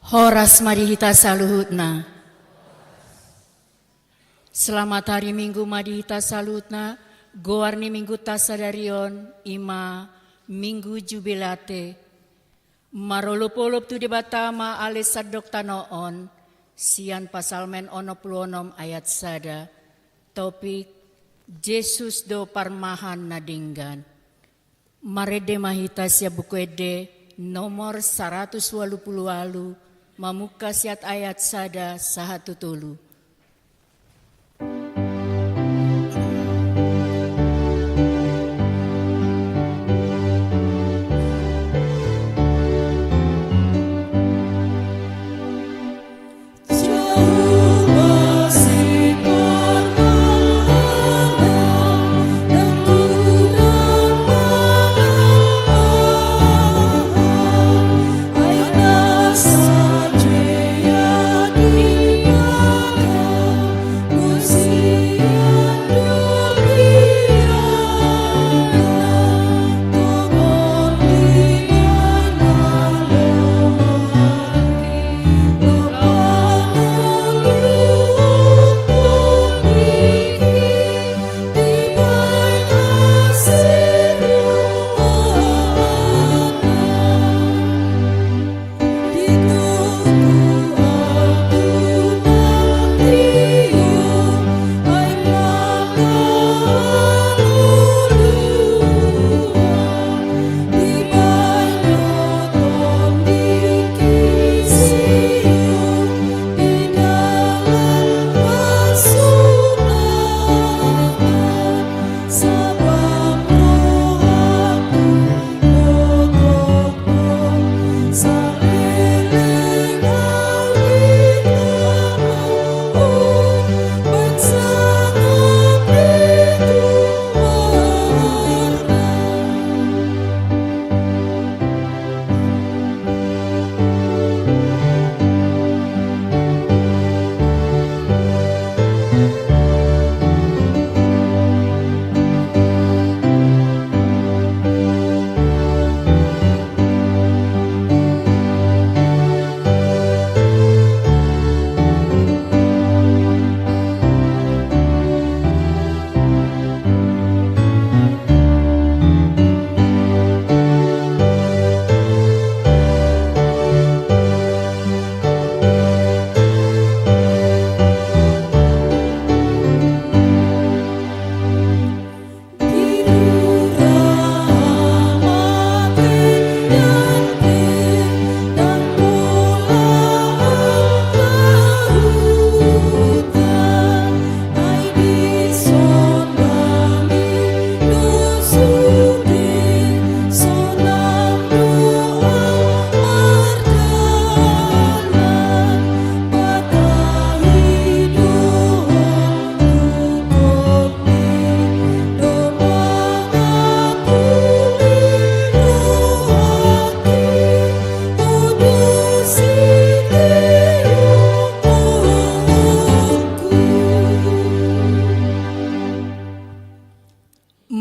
Horas madihita saluhutna. Selamat hari Minggu madihita saluhutna. Goarni Minggu tasadarion ima Minggu jubilate. Marolop-olop tu debatama ale sadok tanoon. Sian pasal men ono pluonom ayat sada. Topik Yesus do parmahan nadinggan. Marede mahita sia bukuede nomor 180 Mamuka siat ayat sada sahatu tulu.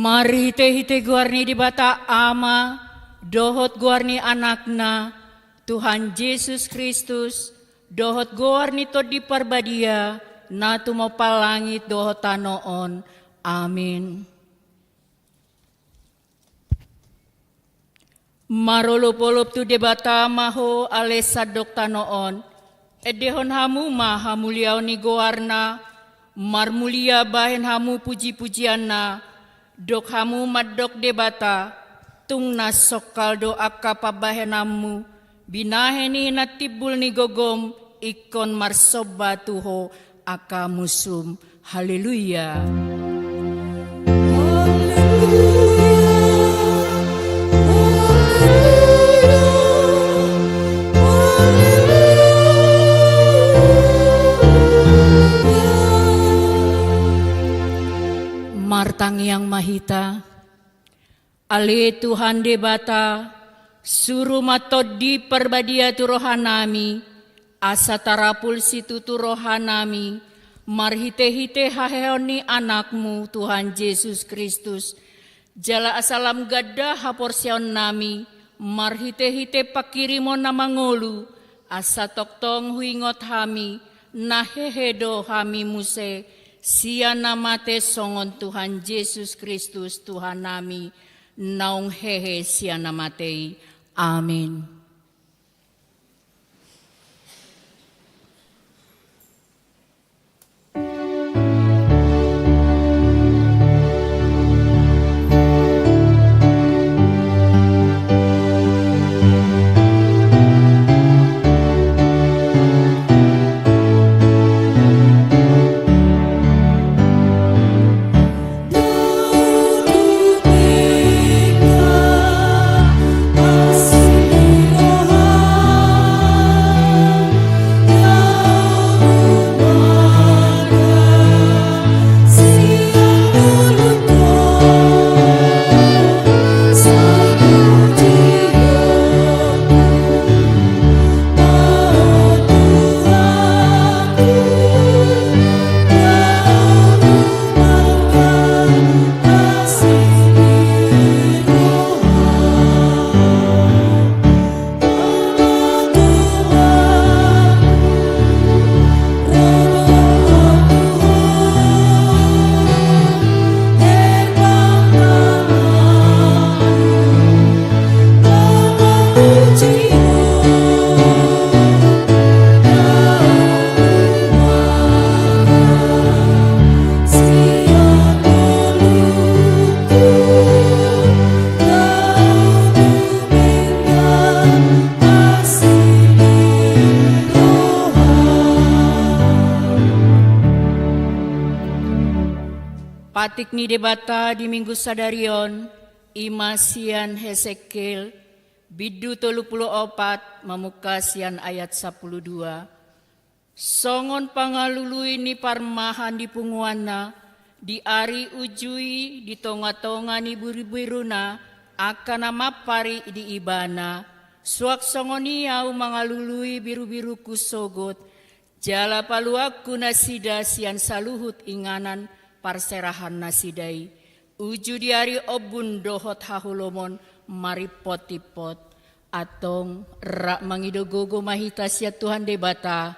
Mari hite guarni di bata ama, dohot guarni anakna, Tuhan Yesus Kristus, dohot guarni to di parbadia, na tumapalangit dohot tanoon. Amin. Marolop-olop tu debata maho ale sadok tanoon, edehon hamu maha muliaw ni guarna, marmulia bahen hamu puji-pujianna, dok hamu madok debata, tung nasokal do akka pabahenamu, binaheni natibul ni gogom, ikon marsoba tuho akka musum. Haleluya. Martang yang mahita, ale Tuhan debata, suruh matod di perbadia tu rohanami, asa tarapul situ tu rohanami, marhite-hite haheoni anakmu Tuhan Yesus Kristus, jala asalam gada haporsion nami, marhite-hite pakirimo namangolu, asa toktong huingot hami, nahehedo hami muse, siana mate songon Tuhan Yesus Kristus Tuhan nami, naung hehe siana matei. Amin. Patik ni debata di minggu sadarion, imasian Hesekiel, bidu 34 mamukasian ayat 12. Songon pangalului ni parmahan di punguana, di ari ujui di tonga-tonga ni buru-buruna, akan mapari di ibana, suak songoniau mangalului biru-biru kusogot, jala paluaku nasida sian saluhut inganan, parserahan nasidai, uju diari obun dohot hahulomon maripot-tipot, atong rak mangidogogo mahita sia Tuhan debata,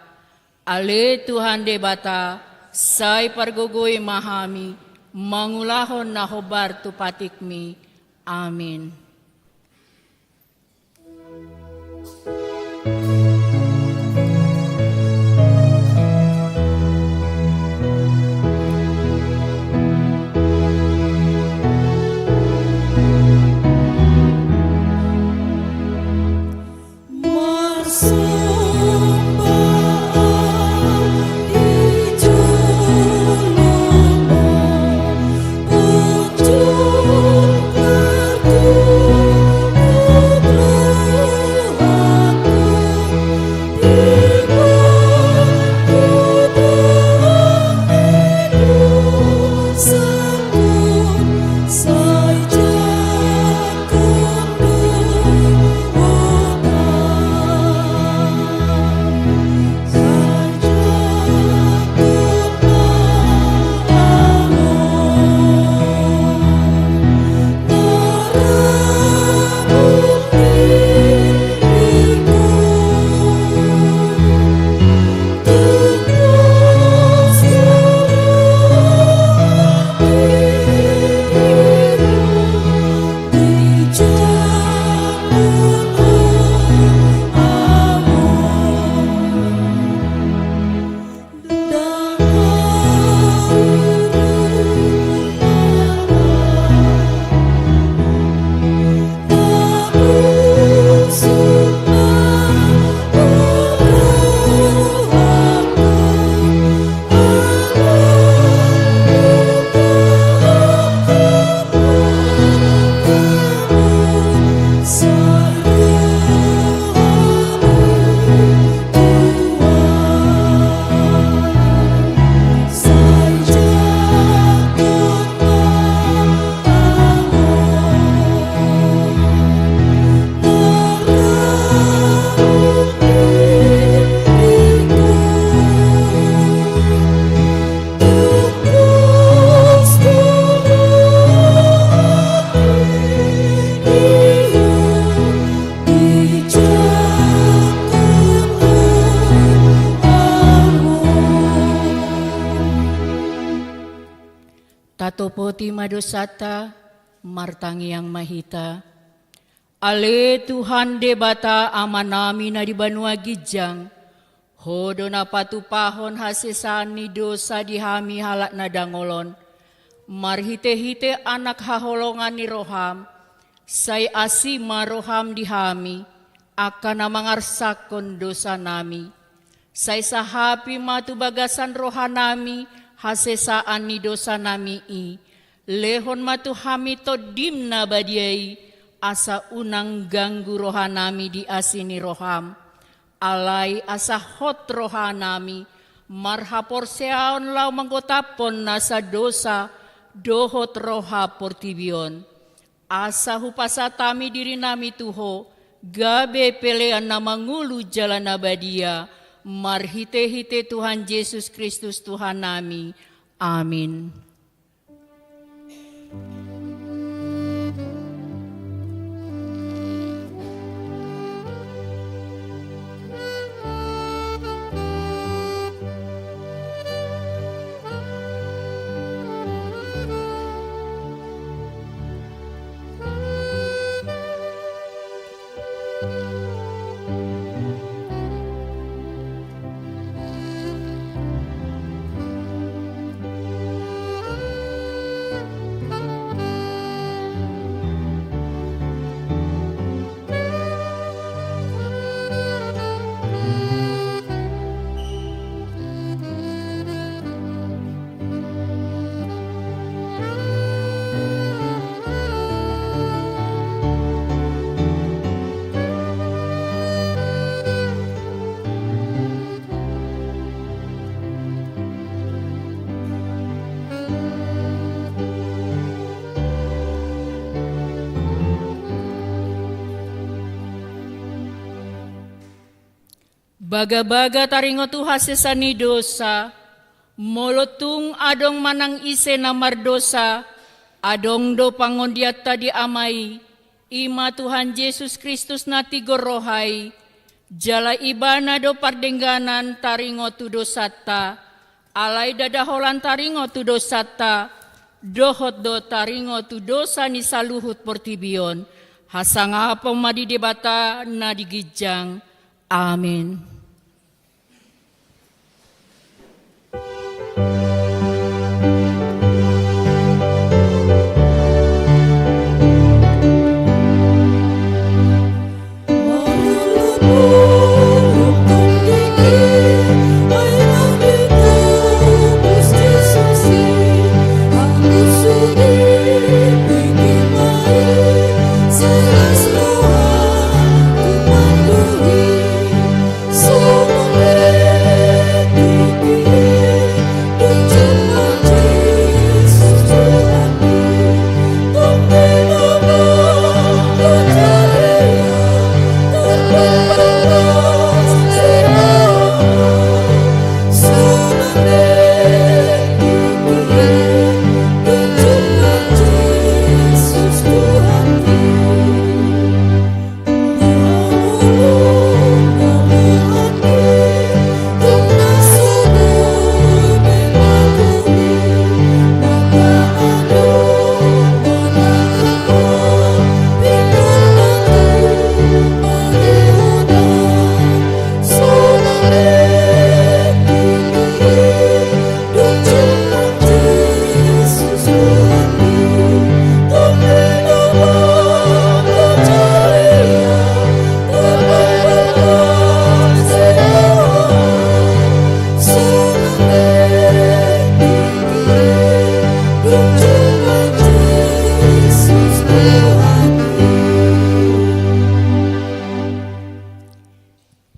ale Tuhan debata, sai pargogoi mahami, mangulahon na hobar tu patikmi, amin. Ujung kartu Katopoti madosata, martangi yang mahita. Ale Tuhan debata amanami na di banua gijang, hodo na patupahon hasesani dosa dihami halak na dangolon. Marhite-hite anak haholongan ni roham, say asima roham dihami, akan mangarsakon dosa nami. Say sahapi matu bagasan rohanami, hasesaan ni dosa nami i. Lehon matu hami to dimna badiai, asa unang ganggu rohanami di asini roham. Alai asa hot rohanami, marhapor seaon lau manggotapon nasa dosa, dohot roha portibion. Asa hupasatami diri nami tuho, gabe pelean na mangulu jalan abadia, marhite-hite Tuhan Yesus Kristus Tuhan nami. Amin. Baga-baga taringo tu hasesani dosa, molotung adong manang ise na mardosa, adong do pangondiat tadi amai, ima Tuhan Yesus Kristus na tigorohay, jala ibana do pardengganan taringo tu dosata, alay dadaholan taringo tu dosata, dohot do taringo tu dosa ni saluhut portibion, hasanga pemadi debata na digijang. Amin.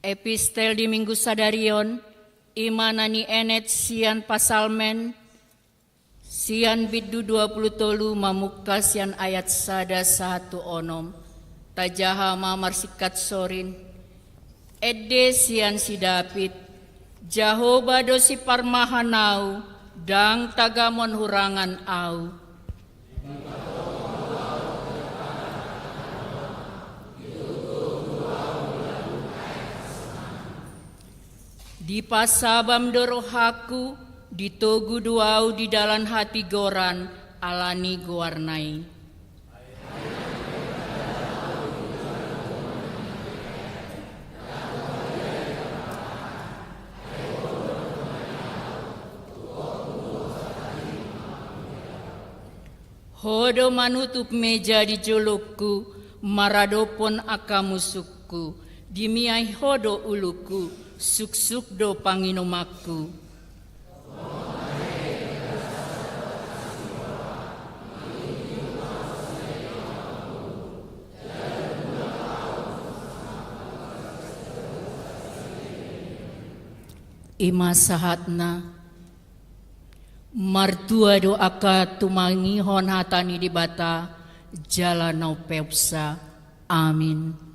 Epistel di Minggu Sadarion, imanani enet sian pasalmen, sian biddu 20 mamukka sian ayat sada 1 onom, tajaha mamar sikat sorin, edde sian si David, Jahoba dosi parmahanau, dang tagamon hurangan au. Di pasabam dorohaku, ditogu duau di dalam hati goran alani guarnai. Hodo manutup meja di julukku, maradopon akamusukku, dimiai hodo uluku, suk-suk do panginomaku. Ima sahatna martua doaka tumangihon hatani di bata jalanau peupsa. Amin.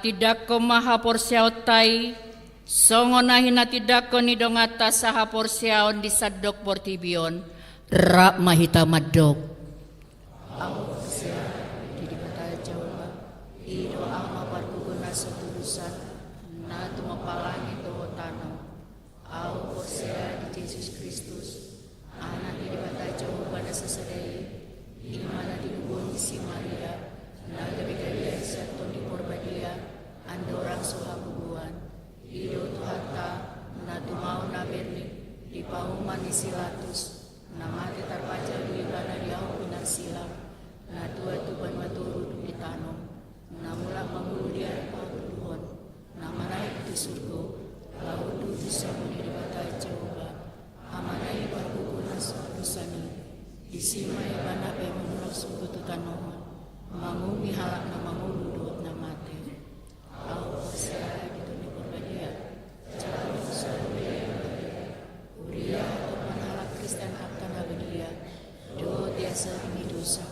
Tidak ko maha porsiautai, songonahina tidak ko nidongata saha porsiaon di sadok portibion, rak mahita madok. Aku porsia, di kata Jawa, ido ama parkuguna setulusan, na tumapalangi toho tanam. Aku porsia di Yesus Kristus, anak di kata Jawa pada sesedai, imana dihubungi si Maria, na gabi-gabi satu di porbadia. Ando orang suhabubuan, ido tuhata, na tumau na berni, di pauman isilatus, na mati terpaca di ibana di au pinar silam, na tua tuban maturu di tanom, na mulak mamulu di arpa tuduhon, na manaik di surgo, laudu di sabuni di batai Jehovah, amanai parkukuna suhadusani, di sima ibana pe mamulak suku tutanohon, mangumi halak na mangulu duot na mate. Aku saya di dunia berbahagia, jalan sesuai Uria atau manhalak Kristen aktan abedia, do tiasa ini dosa,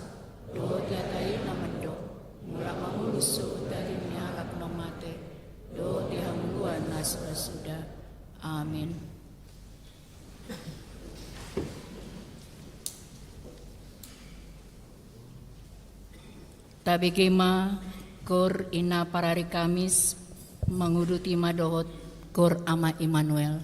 do tiatai namando, mulak mamulusu dari mihalak nomate, do dihamuluan nasra sudah. Amin. Tabi kema Kor ina parari Kamis menguruti madohot Kor ama Immanuel.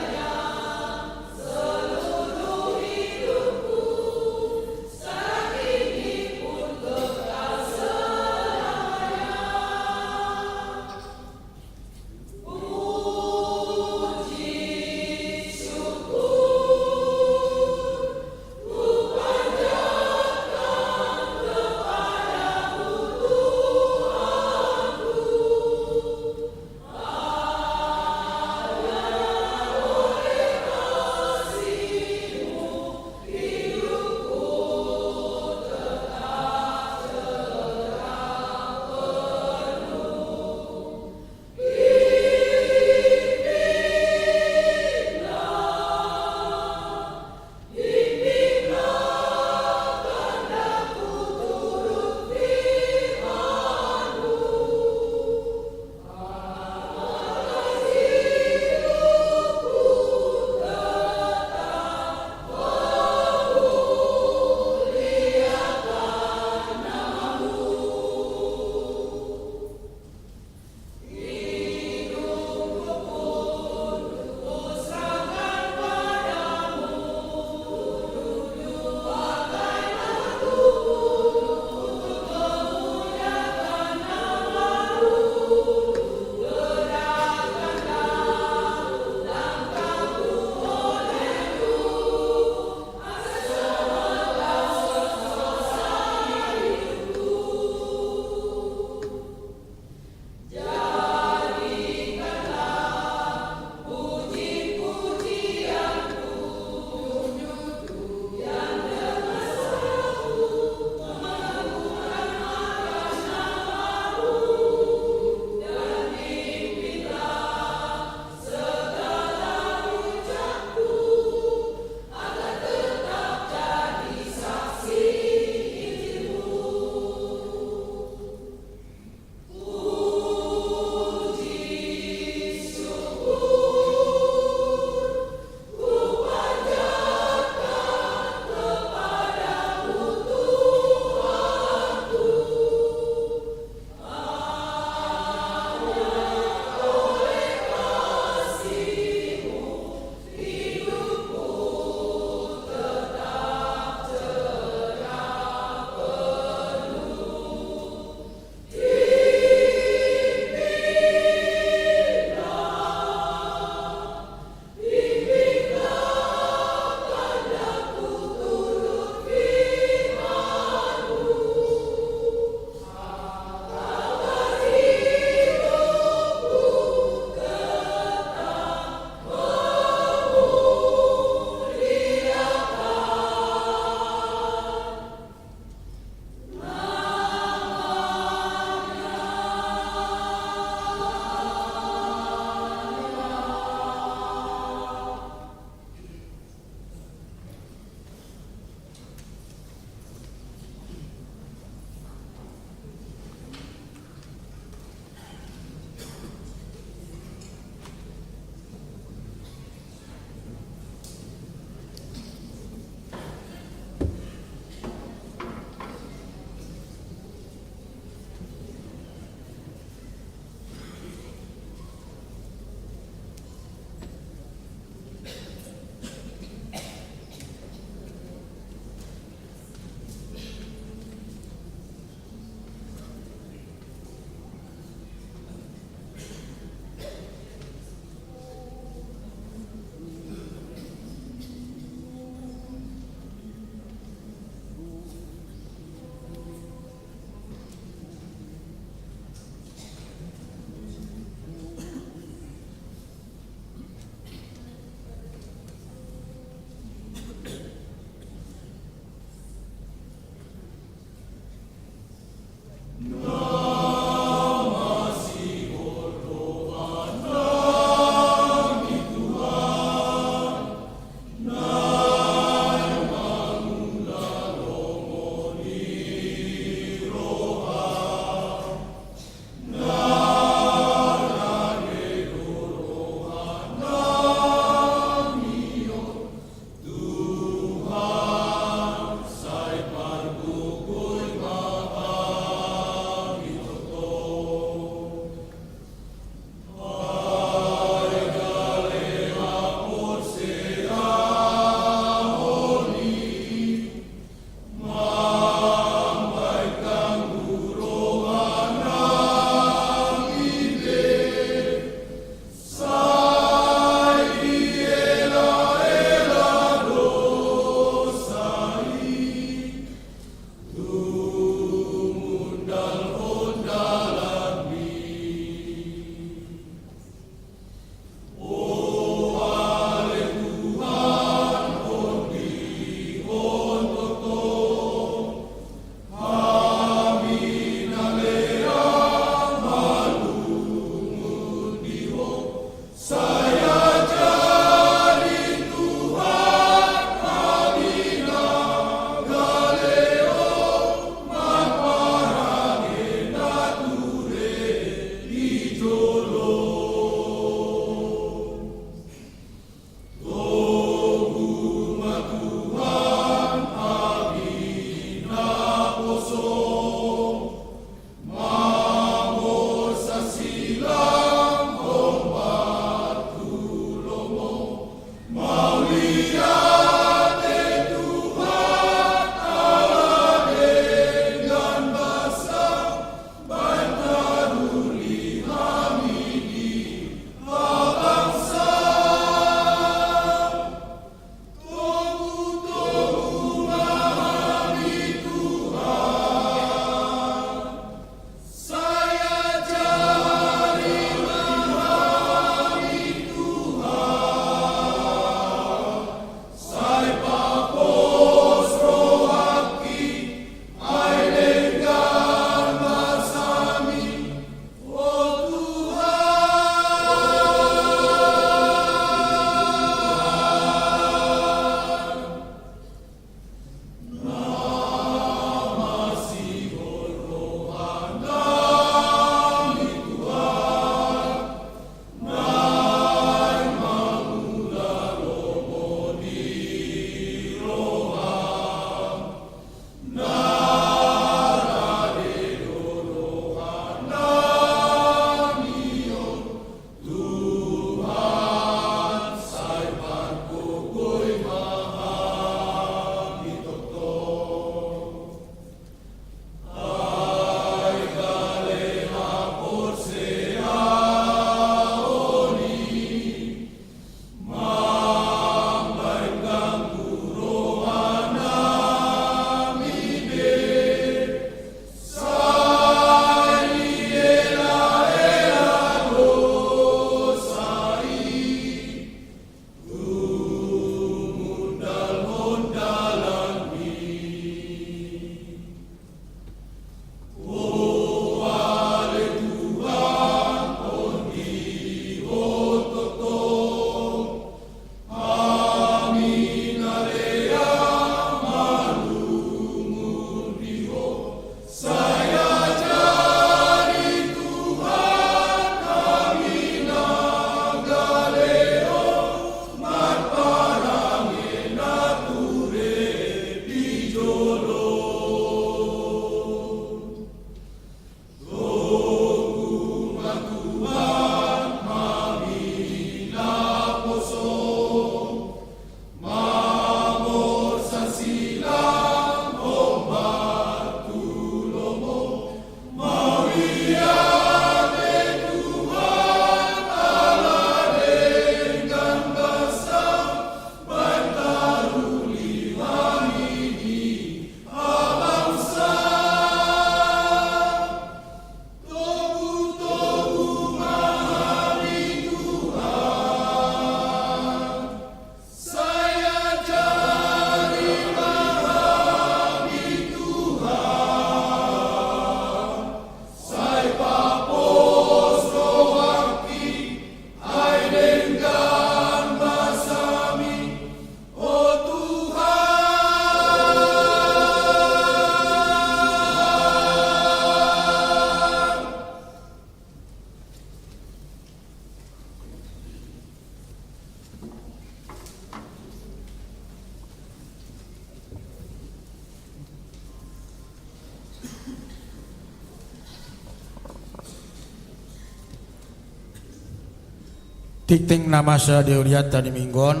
Tikting nama saya diuriata di Minggon,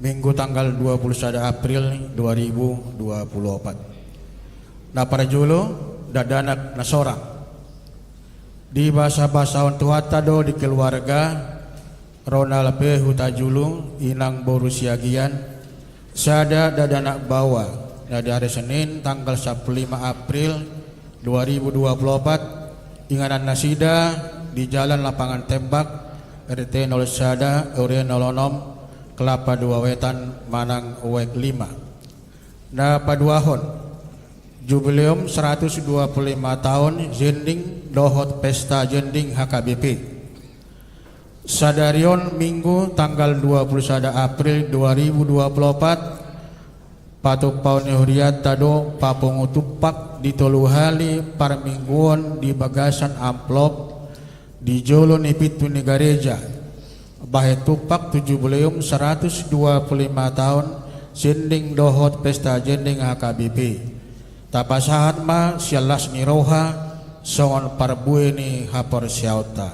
Minggu tanggal 21 April 2024. Nah para julu dadanak nasorang di bahasa-bahasa Tuhan do di keluarga Ronald P. Huta Julu inang boru siagian sada dadanak bawa dari hari Senin tanggal 15 April 2024 inganan nasida di Jalan Lapangan Tembak RT 01 RW 06 Kelapa 2 Wetan Manang Uwek 5. Nah paduahon jubileum 125 tahun jending dohot pesta jending HKBP. Sadarion Minggu tanggal 21 April 2024 patu paun huriat tado papungu tupak di toluhali parmingguon di bagasan amplop di Jolo Nipitu ni Gareja bahe tupak 17 125 tahun jending dohot pesta jending HKBP tapasahat ma sialas ni roha songon parbue ni hapor siauta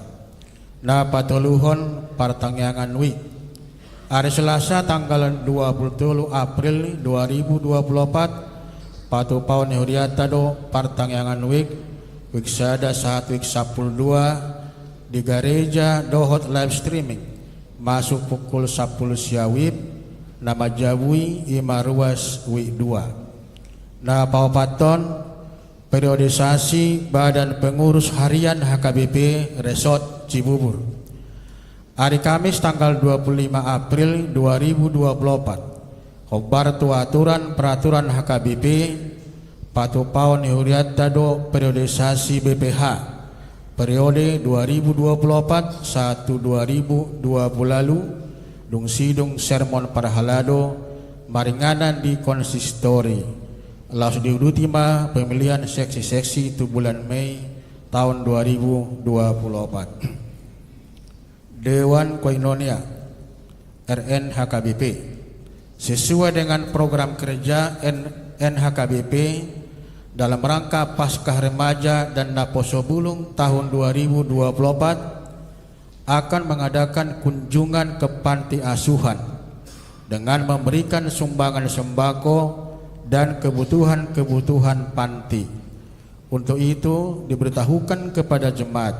na patuluhon partangyangan wi hari Selasa tanggal 27 April 2024 patu paun ni huriata do partangyangan wik sada saat wik 12 di Gareja dohot live streaming masuk pukul 10 siawib nama jabui imaruas wi 2. Nah paupaton periodisasi Badan Pengurus Harian HKBP Resort Cibubur hari Kamis tanggal 25 April 2024 khobar tu aturan peraturan HKBP patu paun huriata do periodisasi BPH periode 2024 1 2020 lalu dung sidung sermon parhalado maringanan di konsistori laus diudutima pemilihan seksi-seksi itu bulan Mei tahun 2024. Dewan Koinonia RN HKBP sesuai dengan program kerja NHKBP dalam rangka Paskah Remaja dan Naposo Bulung tahun 2024 akan mengadakan kunjungan ke panti asuhan dengan memberikan sumbangan sembako dan kebutuhan-kebutuhan panti. Untuk itu diberitahukan kepada jemaat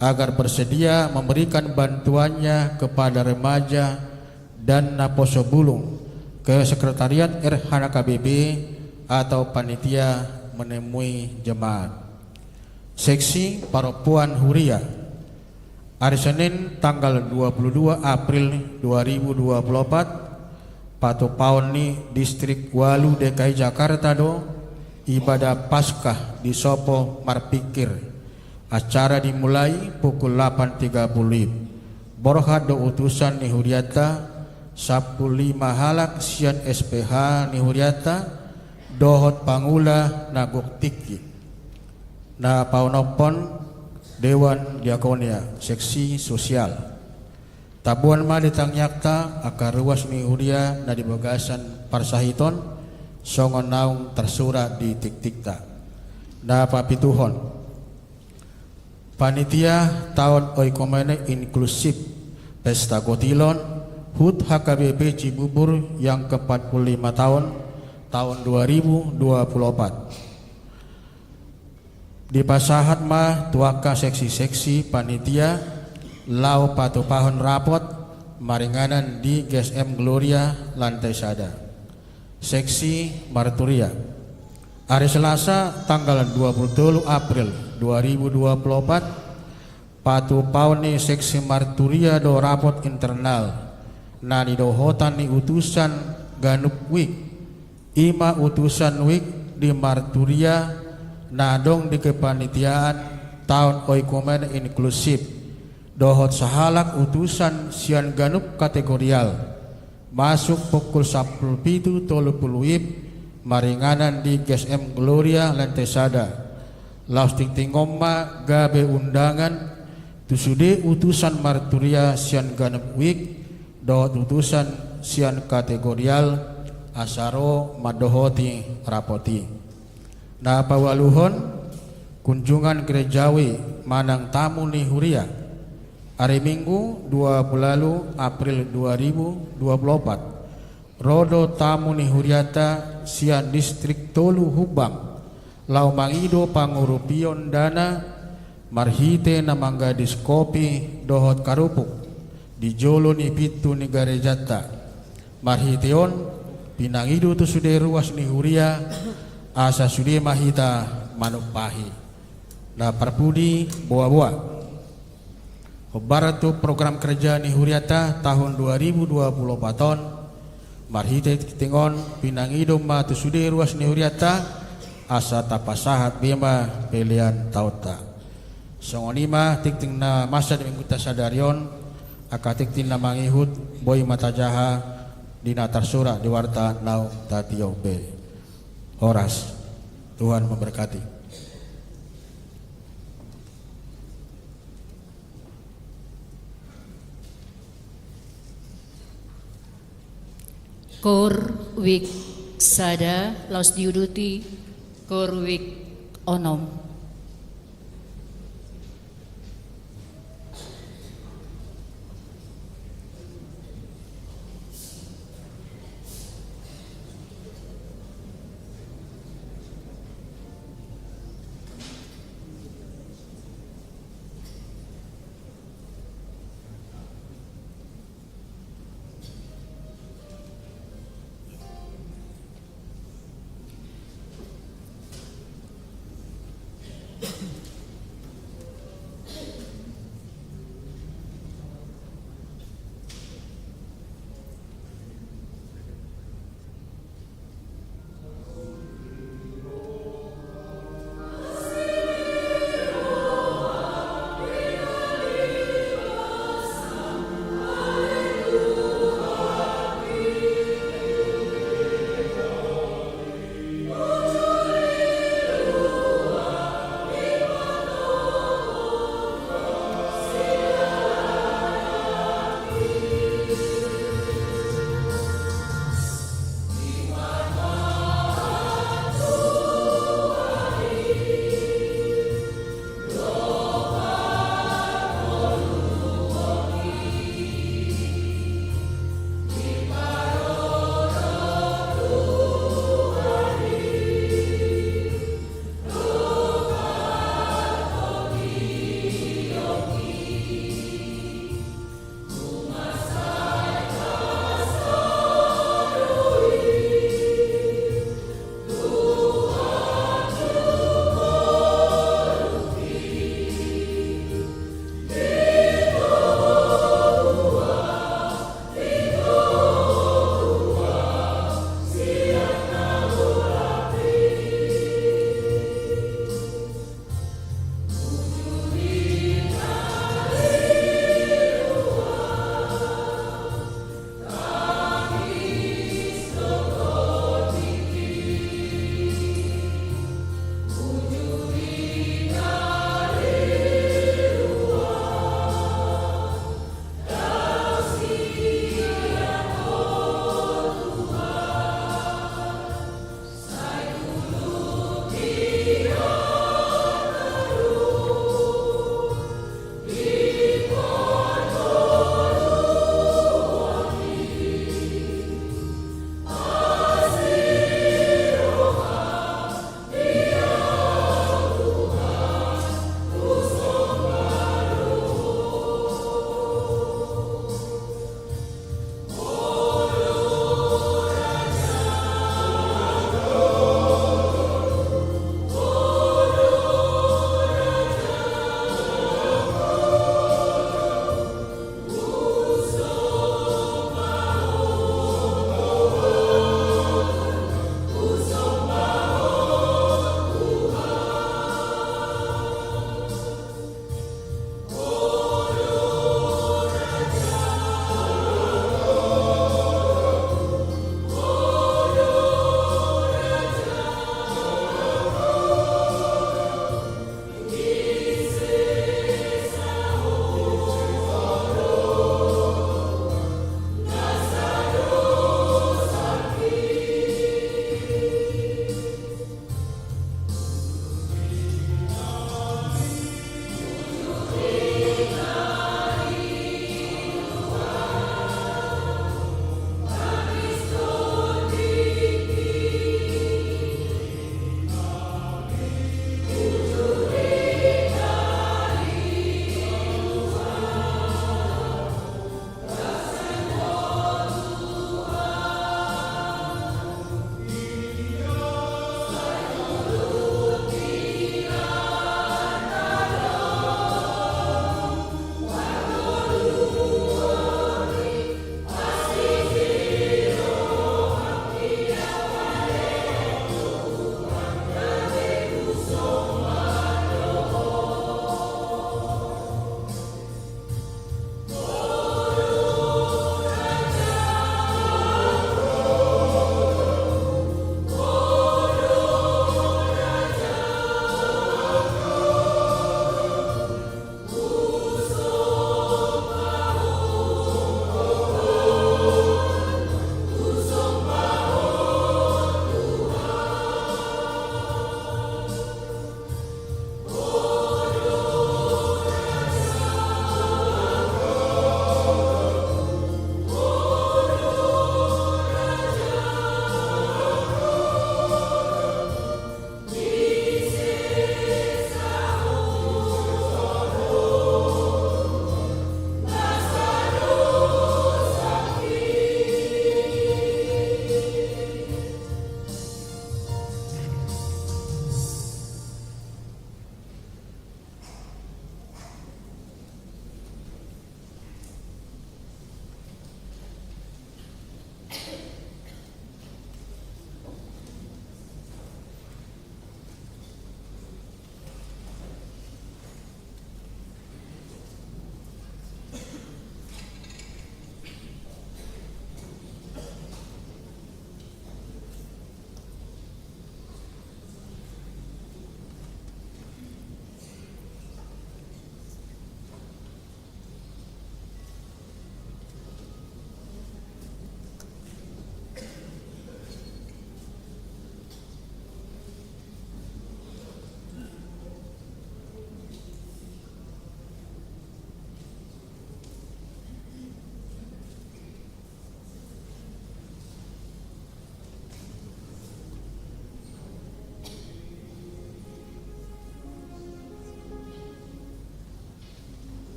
agar bersedia memberikan bantuannya kepada remaja dan Naposo Bulung ke Sekretariat RHKBP atau panitia menemui jemaat. Seksi Paropuan Huria hari Senin tanggal 22 April 2024 patu paun ni distrik Walu DKI Jakarta do ibadah Paskah di Sopo Marpikir. Acara dimulai pukul 8.30. Borhat do utusan ni Huriata 15 halak sian SPH ni Huriata dohot pangula nagok tiki na paunopon Dewan Diakonia seksi sosial tabuan ma ditang nyakta akar ruas ni huria na di bagasan parsahiton songon naung tersurat di tik-tikta. Na papituhon. Panitia tahun oikomene inklusif Pesta Kotilon HUT HKBP Cibubur yang ke-45 tahun 2024. Di pasahat mah tuaka seksi-seksi panitia lau patupahon rapot maringanan di GSM Gloria lantai sada. Seksi Marturia. Hari Selasa tanggal 27 April 2024 patu paune seksi Marturia do rapot internal na didohotan ni utusan Ganup Wik ima utusan Wik di Marturia nadong di kepanitiaan tahun oikomen inklusif dohot sahalak utusan sian Ganup kategorial masuk pukul 10.30 maringanan di GSM Gloria lantai sada. Laus tingtingomma gabe undangan tusude utusan Marturia sian Ganup Wik dohot utusan sian kategorial asaro madohoti rapoti. Na pawaluhon kunjungan gerejawi manang tamu ni huria hari Minggu 20 April 2024 rodo tamu ni huriata sian distrik Tolu Hubang lau mangido pangurupion dana marhite na manggadis kopi dohot karupuk di jolo ni pitu ni garejata marhiteon pinangido tu sude ruas ni huria asa sude mahita manupahi na perpudi boa-boa Baratu program kerja ni huriata tahun 2024 marhite tingon pinangido ma tu sude ruas ni huriata asa tapasahat bema pilihan tauta songonima tikting na masa di minggu tasadarion akatiktin na mangihut boy matajaha dina tarsura di warta nau tatio be horas. Tuhan memberkati. Kor Wik sada laus diuduti Kor Wik onom.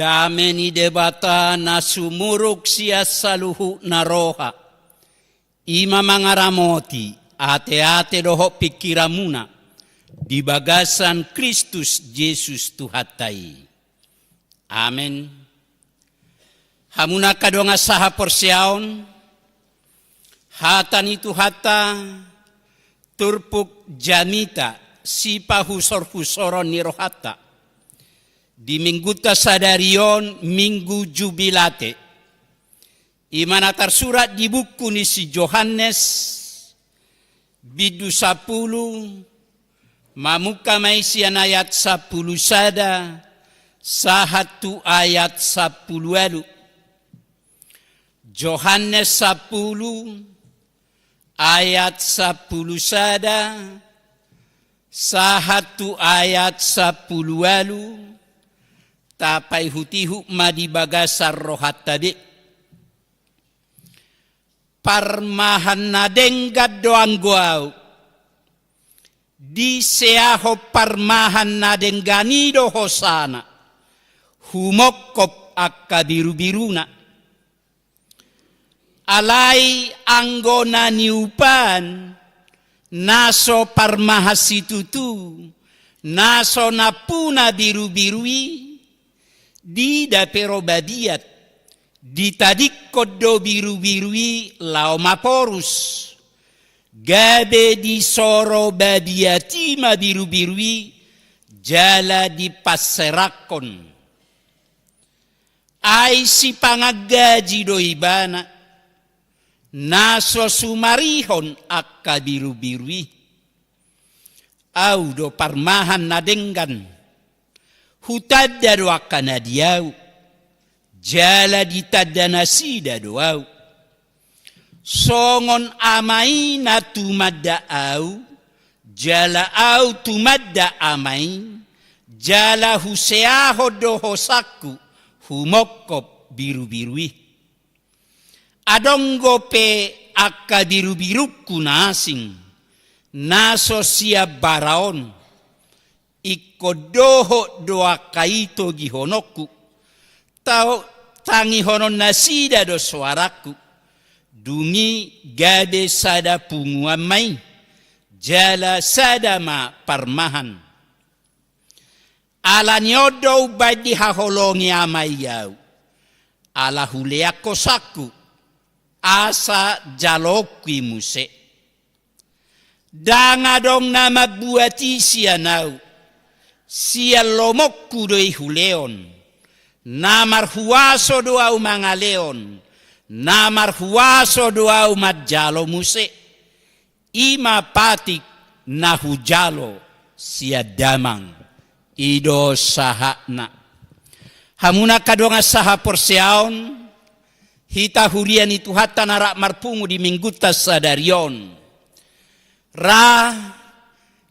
Dame ni debata na sumurok siya sa luhu na roha. Ima mangaramoti, ate-ate doho pikiramuna, di bagasan Kristus Jesus Tuhatai. Amen. Hamuna kadonga saha porsiaon, hata ni Tuhata, turpuk jamita, sipa husor-husoron ni rohata. Di minggu tasadarion minggu jubilate. Imana tersurat di buku ni si Yohanes bidu 10 mamuka maisian ayat 10 sada sahatu ayat 10 alu. Yohanes 10 ayat 10 sada sahatu ayat 10 alu. Tapai hutihu madibagasar rohat tadi. Parmahan na denggad doang guau. Di seaho parmahan na dengganido hosana. Humokop akka biru-biruna. Alai anggona niupan. Naso parmahasitutu. Naso napuna biru-birui. Dida pero badiat, ditadik kodo biru-birui lao maporus, gabe di soro badiati ma biru-birui, jala di paserakon. Ay si pangagaji do ibana, naso sumarihon akka biru-birui, au do parmahan nadenggan, hutada do akana diau, jala ditada nasida doau. Songon amai na tumadda au, jala au tumadda amai, jala huseaho do hosaku, humokop biru-birui. Adonggo pe akka biru-biruku nasing, naso siap baraon, ikodoho doa kaito gihonoku, tau tangi honon nasida do suaraku, dungi gade sada punguamai, jala sada ma parmahan. Ala nyodo badi haholongi amai yau, ala huleako saku, asa jalokwi muse. Dangadong nama buati sianau, sia lomokku doi huleon, namar huaso doau mangaleon, namar huaso doau majalo muse, ima patik na hujalo sia damang, ido sahakna. Hamuna kadonga saha porseaon, hita hurian itu hata narak marpungu di mingguta sadarion.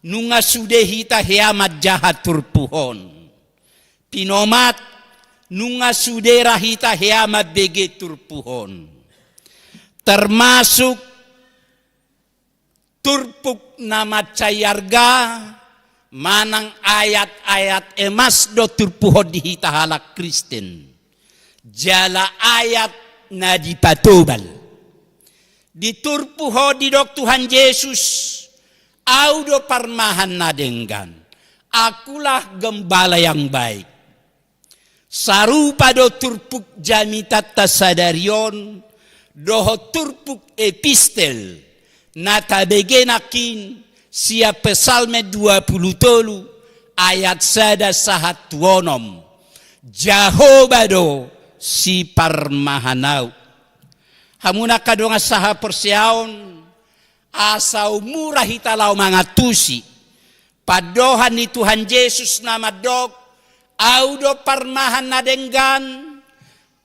Nunga sude hita heamat jahat turpuhon. Pinomat nunga sude rahita heamat bege turpuhon. Termasuk turpuk nama cayarga manang ayat-ayat emas do turpuhon di hita halak Kristen. Jala ayat na dipatobal. Di turpuho di dok Tuhan Yesus. Audo parmahan nadenggan, akulah gembala yang baik. Sarupa do turpuk jamitat tasadarion, doho turpuk epistel, natabegenakin siap pesalme 23 ayat sada sahat wonom. Jahobado si parmahanau. Hamuna kadonga saha persiaon, asau murah hitalau mangatusi padohan ni Tuhan Yesus nama dok audo parmahan nadenggan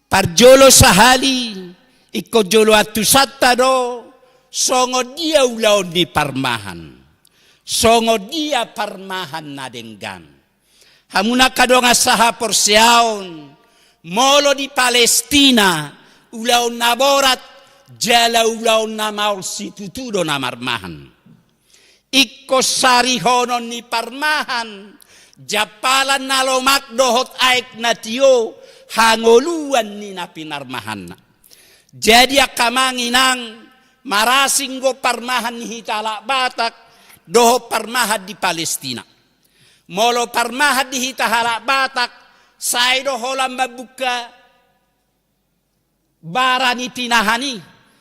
parjolo sahali iko jolo atusata do songo dia ulaon di parmahan songo dia parmahan nadenggan. Hamuna kadonga saha porsiaon molo di Palestina ulaon naborat jala ulaon na maul situtudo na marmahan. Iko sarihonon ni parmahan. Japalan na lomak dohot aik na tiyo. hangoluan ni na pinarmahan na. Jadi akamanginang marasing go parmahan ni hitala Batak doho parmahan di Palestina. Molo parmahan di hitala Batak say doho lang mabuka bara ni pinahani.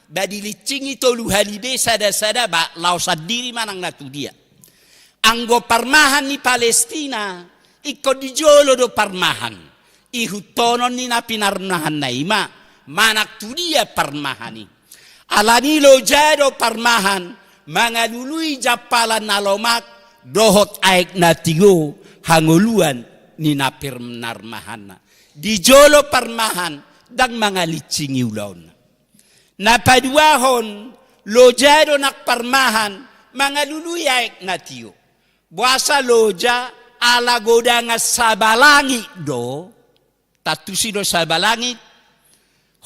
Badilitsing ito luhalibe sada-sada ba lausad diri manang natu dia. Anggo parmahan ni Palestina iko di jolo do parmahan. Ihutonon ni na pinarmahan na ima. Manak tu dia parmahani. Alani lo jado parmahan. Mga lului japalan na lomak. Dohot aik na tigo. Hanguluan ni na pinarmahan na. Di jolo parmahan. Dang mga litsing iulaon. Napaduahon. Lo jado nak parmahan. Mga lului aik na tigo. Buasa loja ala godanga sabalangi do. Tatusi do sabalangit.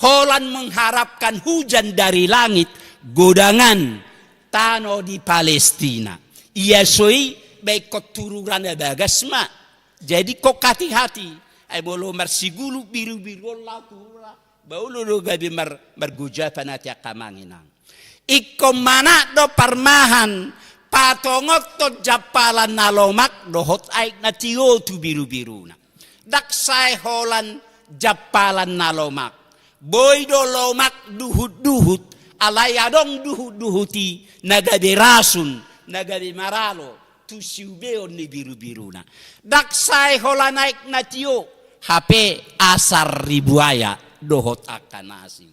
Holan mengharapkan hujan dari langit, godangan tano di Palestina. Iya soi baik keturunan bagasma. Jadi kok hati-hati. Ay bolo marsigulu biru-biru la turula. Baulo do gabi margujapan ati akamanginang. Ikko mana do parmahan patongot to japalan nalomak dohot aik na tiyo tu biru-biruna. Daksay holan japalan nalomak. Boy do lomak duhut-duhut alayadong duhut-duhuti nagabi rasun nagabi maralo tu siubeon ni biru-biruna. Daksay hola naik na tiyo HP asar ribuaya dohot akan asing.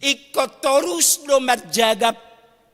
Ikut terus do merjaga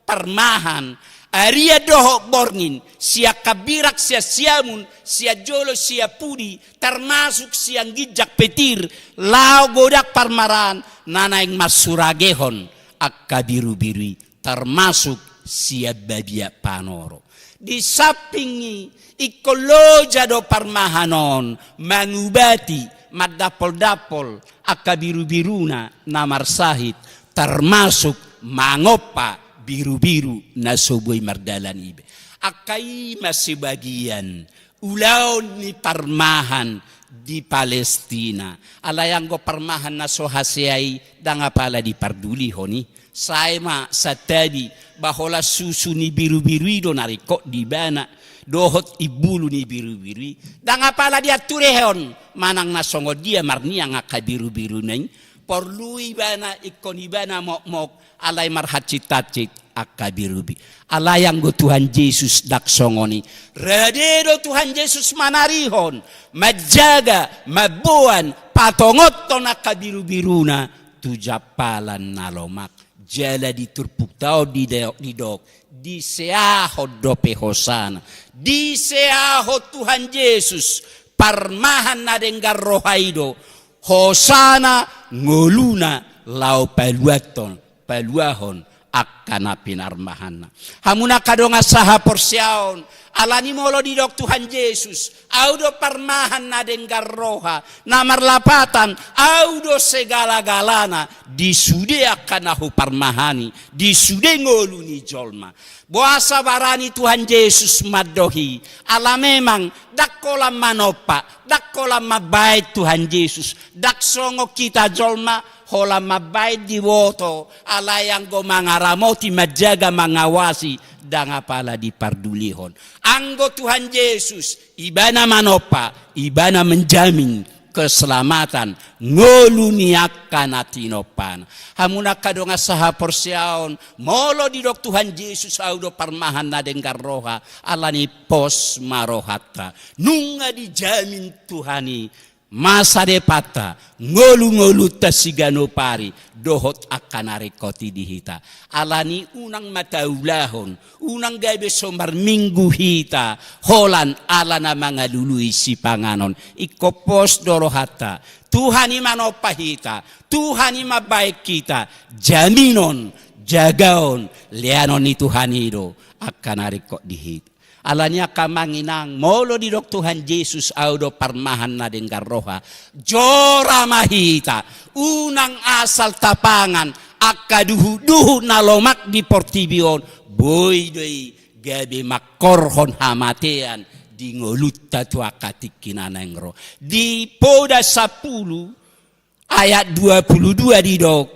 permahan. Aria doho borngin, sia kabirak, sia siamun, sia jolo, sia pudi, termasuk siang gijak petir, lau godak parmaran, nanaing masuragehon, akka biru-birui, termasuk sia babia panoro. Di sampingi, ikoloja do parmahanon, mangubati, madapol-dapol, akka biru-biruna, namar sahid, termasuk mangopa, biru-biru na soboy mardalan ibe. Akai masih bagian ulaon ni parmahan di Palestina. Alayang go parmahan na sohasiay danga pala di parduli honi. Saima satabi bahola susu ni biru-biru do nariko di bana. Dohot ibulu ni biru-biru. Danga pala dia turehon manang nasongo dia marniang aka biru-biru neng. Perlu ibana ikon ibana mok-mok. Alay marhacit-tacit akabirubi. Alayang go Tuhan Yesus daksongoni. Radedo Tuhan Yesus manarihon. Majaga, mabuan, patongoton akabirubiruna. Tujapalan nalomak. Jala diturpuktao di dok. Di seahod dope hosana. Di seahod Tuhan Yesus. Parmahan na denggar rohaido. Hosana ngoluna lau paluaton. Paluahon akana pinarmahana. Hamuna kadonga saha porsiaon. Alani molo di dok Tuhan Yesus. Audo parmahan na denggar roha. Namar lapatan. Audo segala-galana. Disude akanahu parmahani. Disude ngolu ni jolma. Buasa barani Tuhan Yesus madohi. Ala memang dakkola manopa. Dakkola mabait Tuhan Yesus. Daksongo kita jolma. Hola mabait di woto, alayang go mangaramoti majaga mangawasi, danga pala di pardulihon. Anggo Tuhan Yesus, ibana manopa, ibana menjamin keselamatan, ngolu niakan atinopan. Hamuna kadonga saha porsiaon, molo di dok Tuhan Yesus audo parmahan na denggar roha, alani pos marohata. Nunga dijamin Tuhani. Masa depata ngolu-ngolu tasigano pari dohot akan arekoti dihita alani unang mataulahon unang gabe somar minggu hita holan alana mga lului si panganon ikopos dorohata Tuhani manopahita Tuhani mabaik kita jaminon jagaon leanon ni Tuhanido akan arekot dihita. Alanya kamanginang molo di dok Tuhan Yesus audo parmahan na denggar roha jora mahita unang asal tapangan akaduhu-duhu na lomak di portibion boy doi gabi makorhon hamatean di ngolutta tu akatik kinanengro di poda 10 ayat 22 di dok.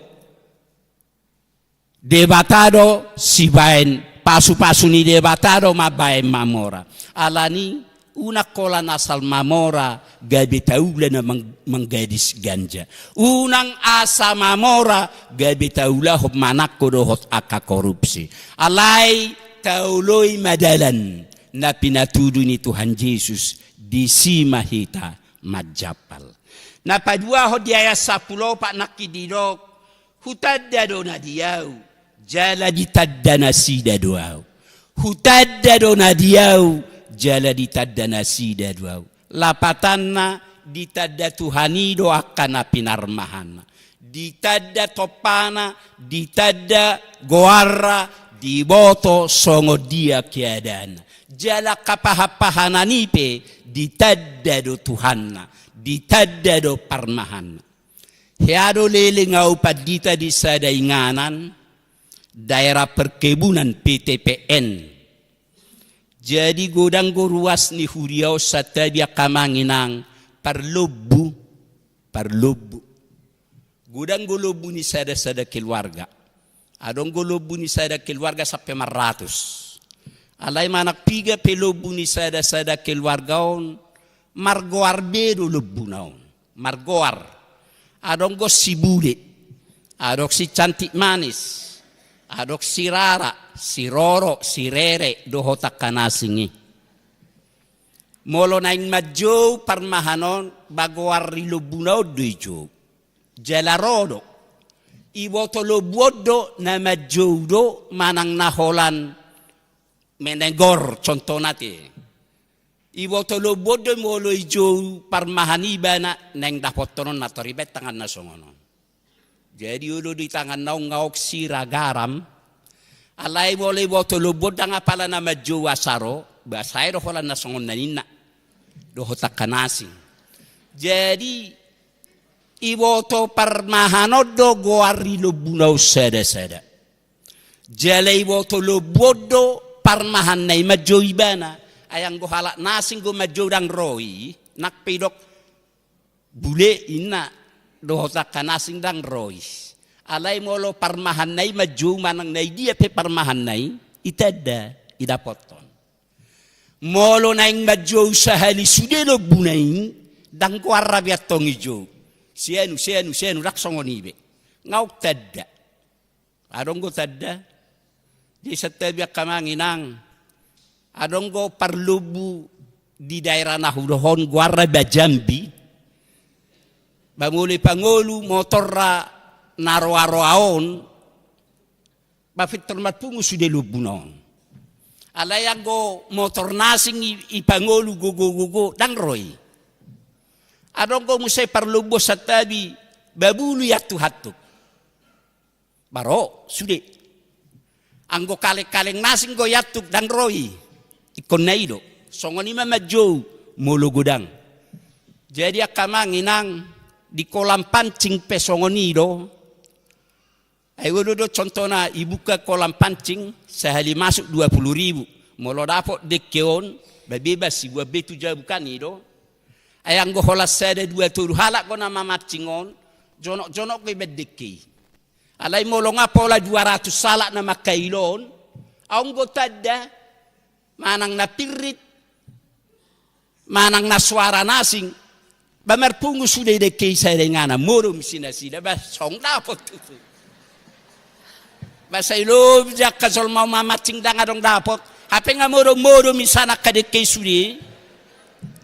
Debatado si bain pasu-pasu ni debatado mabain mamora. Alani una kola nasal mamora gabi taula na menggadis ganja. Unang asa mamora gabi taula hop manak ko dohot aka korupsi. Alay tauloi madalan na pinatudo ni Tuhan Yesus di si mahita majapal. Napadua ho di ayat 10 pak nakididok hutadda do na diyaw. Jala ditadda nasida doau. Hutadda do na diyaw. Jala ditadda nasida doau. Lapatanna ditadda Tuhani do akana pinarmahana. Ditadda topana, ditadda goarra, diboto songo dia kiadana. Jala kapahapahananipe ditadda do Tuhanna. Ditadda do parmahana. Heado lele ngau padita di sadainganan. Daerah perkebunan PTPN. Jadi godang ruas ni huriau satabia kamanginang parlobu. Godang golobu ni sada keluarga. Adong golobu ni sada keluarga sampai 100. Alai manak piga pelobu ni sada keluarga on margoar bedo lobu naon. Margoar. Adong go si bule. Adong si cantik manis. Adok si Rara, si Roro, si Rere, dohotak kanasingi. Molo naing majo parmahanon, bagoar rilobunao doijo. Jalarodo, iboto lobuodo na majo do manang naholan menegor contoh nati. Iboto lobuodo molo ijo parmahaniba na neng dapotonon na toribet tangan na songonon. Jadi ulo di tangan naong ngawak sira garam. Alay boleh boto lubod ang apala na madjo wasaro. Basay do holan na songon na nina. Dohotak kanasing. Jadi iboto parmahanod do goari lubunaw sada. Jalay iboto lubod do parmahan na madjo ibana. Ayang gohala nasing go madjo dang roi. Nakpidok bule ina. Dohotak kanasing dang rois. Alay molo parmahan nai maju manang nai dia pe parmahan nai itadda idapoton. Molo naing maju sahali sudelo bunaing dang ko arabiat tong ijo. Sienu raksongonibe. Ngau tadda. Adong go tadda. Di setabia kamanginang. Adong go parlubu di daerah nahudohon guarra bajambi. Banguli pangolu motorra naro-aroaon bafit termat pungu sude lubunon. Alayago motor nasing ipangolu gugu dang roy. Adong ko musay parlubo sa tabi babulu yatu hatuk. Baro sude. Anggo kaleng nasing go yatuk dang roy. Ikon na ido. Songoni mamajo mulu gudang. Jadi akamanginang di kolam pancing pesongonido. Ayo do contohna ibuka kolam pancing sehari masuk 20.000. Molo dapot dekeon babebas si gua betu jabukan ido. Ayang go holas sada 2 halak ko na mamatcingon. Jonok ko bedeki. Alay molo nga pola 200 salak na makailon. Aung go tadda manang napirit manang naswara nasing. Bamarpungu sudah dekei saya dengan murum sinasida bas song dapot itu. Basa ilo jak kasol mau mamacing dang adong dapot. Hape nga murum misana kadekei sudah.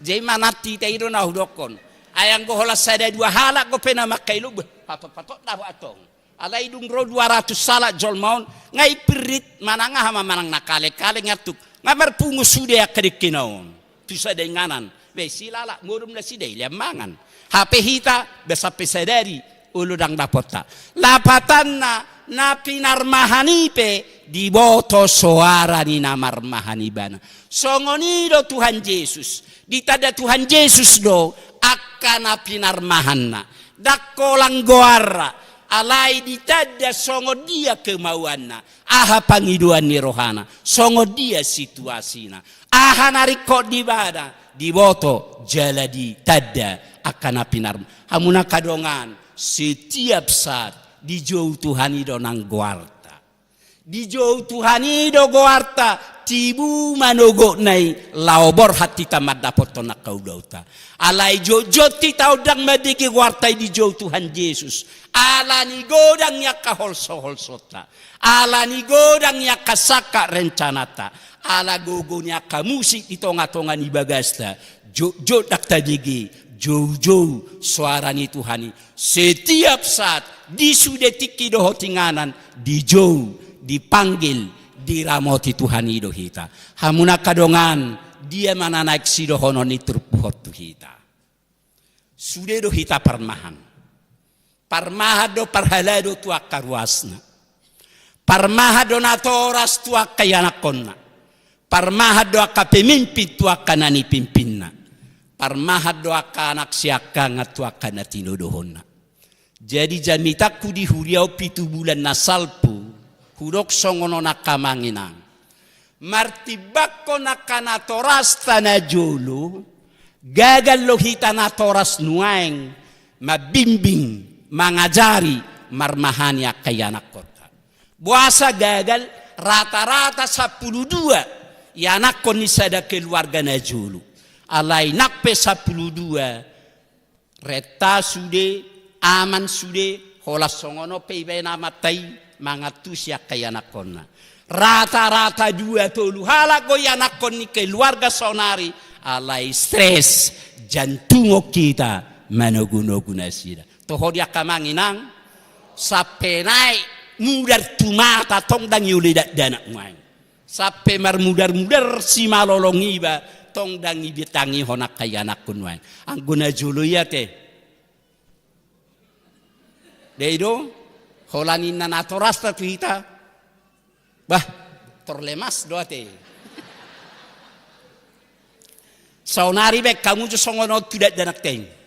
Jai manati tayo na hudokon. Ayang go holas sada 2 halak go pena makailo patot dapo atong. Alay dung ro 200 salak jol maun ngai pirit mananga hama manang nakale-kale ngatuk. Ngamarpungu sudah kadekei naon. Tu sada nganan. Silala murum na sidai liamangan. HP hita besa pesadari uludang dapota. Lapatan na pinarmahanipe di boto suara ni namarmahanibana. Songonido Tuhan Yesus. Ditada Tuhan Yesus do akan pinarmahan na. Dakolang goara. Alai ditada songo dia kemauan na. Aha pangiduan ni rohana. Songo dia situasina. Aha narikot di bada. Diboto jaladi tadda akan pinar hamuna kadongan setiap saat di jauh Tuhan ido nang guarta. Di jauh Tuhan ido guarta tibu manogo nai laobor hati tamat dapat tonak kau dauta. Alai joti tau dang madiki guarta di jauh Tuhan Yesus. Ala ni godang yak holsota. Ala ni godang yak kasaka rencanata. Ala gogonya kamusik di tonga-tonga ni bagasta. Jo dakta jigi. Jauh-jauh suara ni Tuhani. Setiap saat di sudetik kido hotinganan. Di jauh, dipanggil, diramoti Tuhan ido hita. Hamuna kadongan dia mana naik sido hono ni terpuhot tu hita. Sude do hita parmahan. Parmahado parhalado tu akaruasna. Parmahado natoras tu akayanakonna. Parmahado akapemimpin tu akanani pimpinna. Parmahado akanak siaka ngatu akana tinodohonna. Jadi jamitaku di huriau 7 bulan nasalpu. Hurok songono nakamanginang. Martibakko nakanatoras tanajolo. Gagal lohita natoras nuaeng. Mabimbing. Mangajari marmahani akayanak kota. Buasa gagal rata-rata 12 yanak kon ni sada keluarga najulu. Alai nakpe 12 reta sude aman sude holas songono peibe namatai mangatusi akayanak konna. Rata-rata 2 tolu hala goyanak kon ni keluarga sonari alai stres jantungo kita manoguno-guna sida. Toho dia kamanginang sampai naik mudar tumata tong dang yulidat danak main. Sampai mudar si malolong iba tong dang ibitangi honak kayanak kun main. Angguna julu ya te. Deido holanin natoras ta kita. Bah torlemas doa te. Saunari bek kamu jo songono tidak danak teng.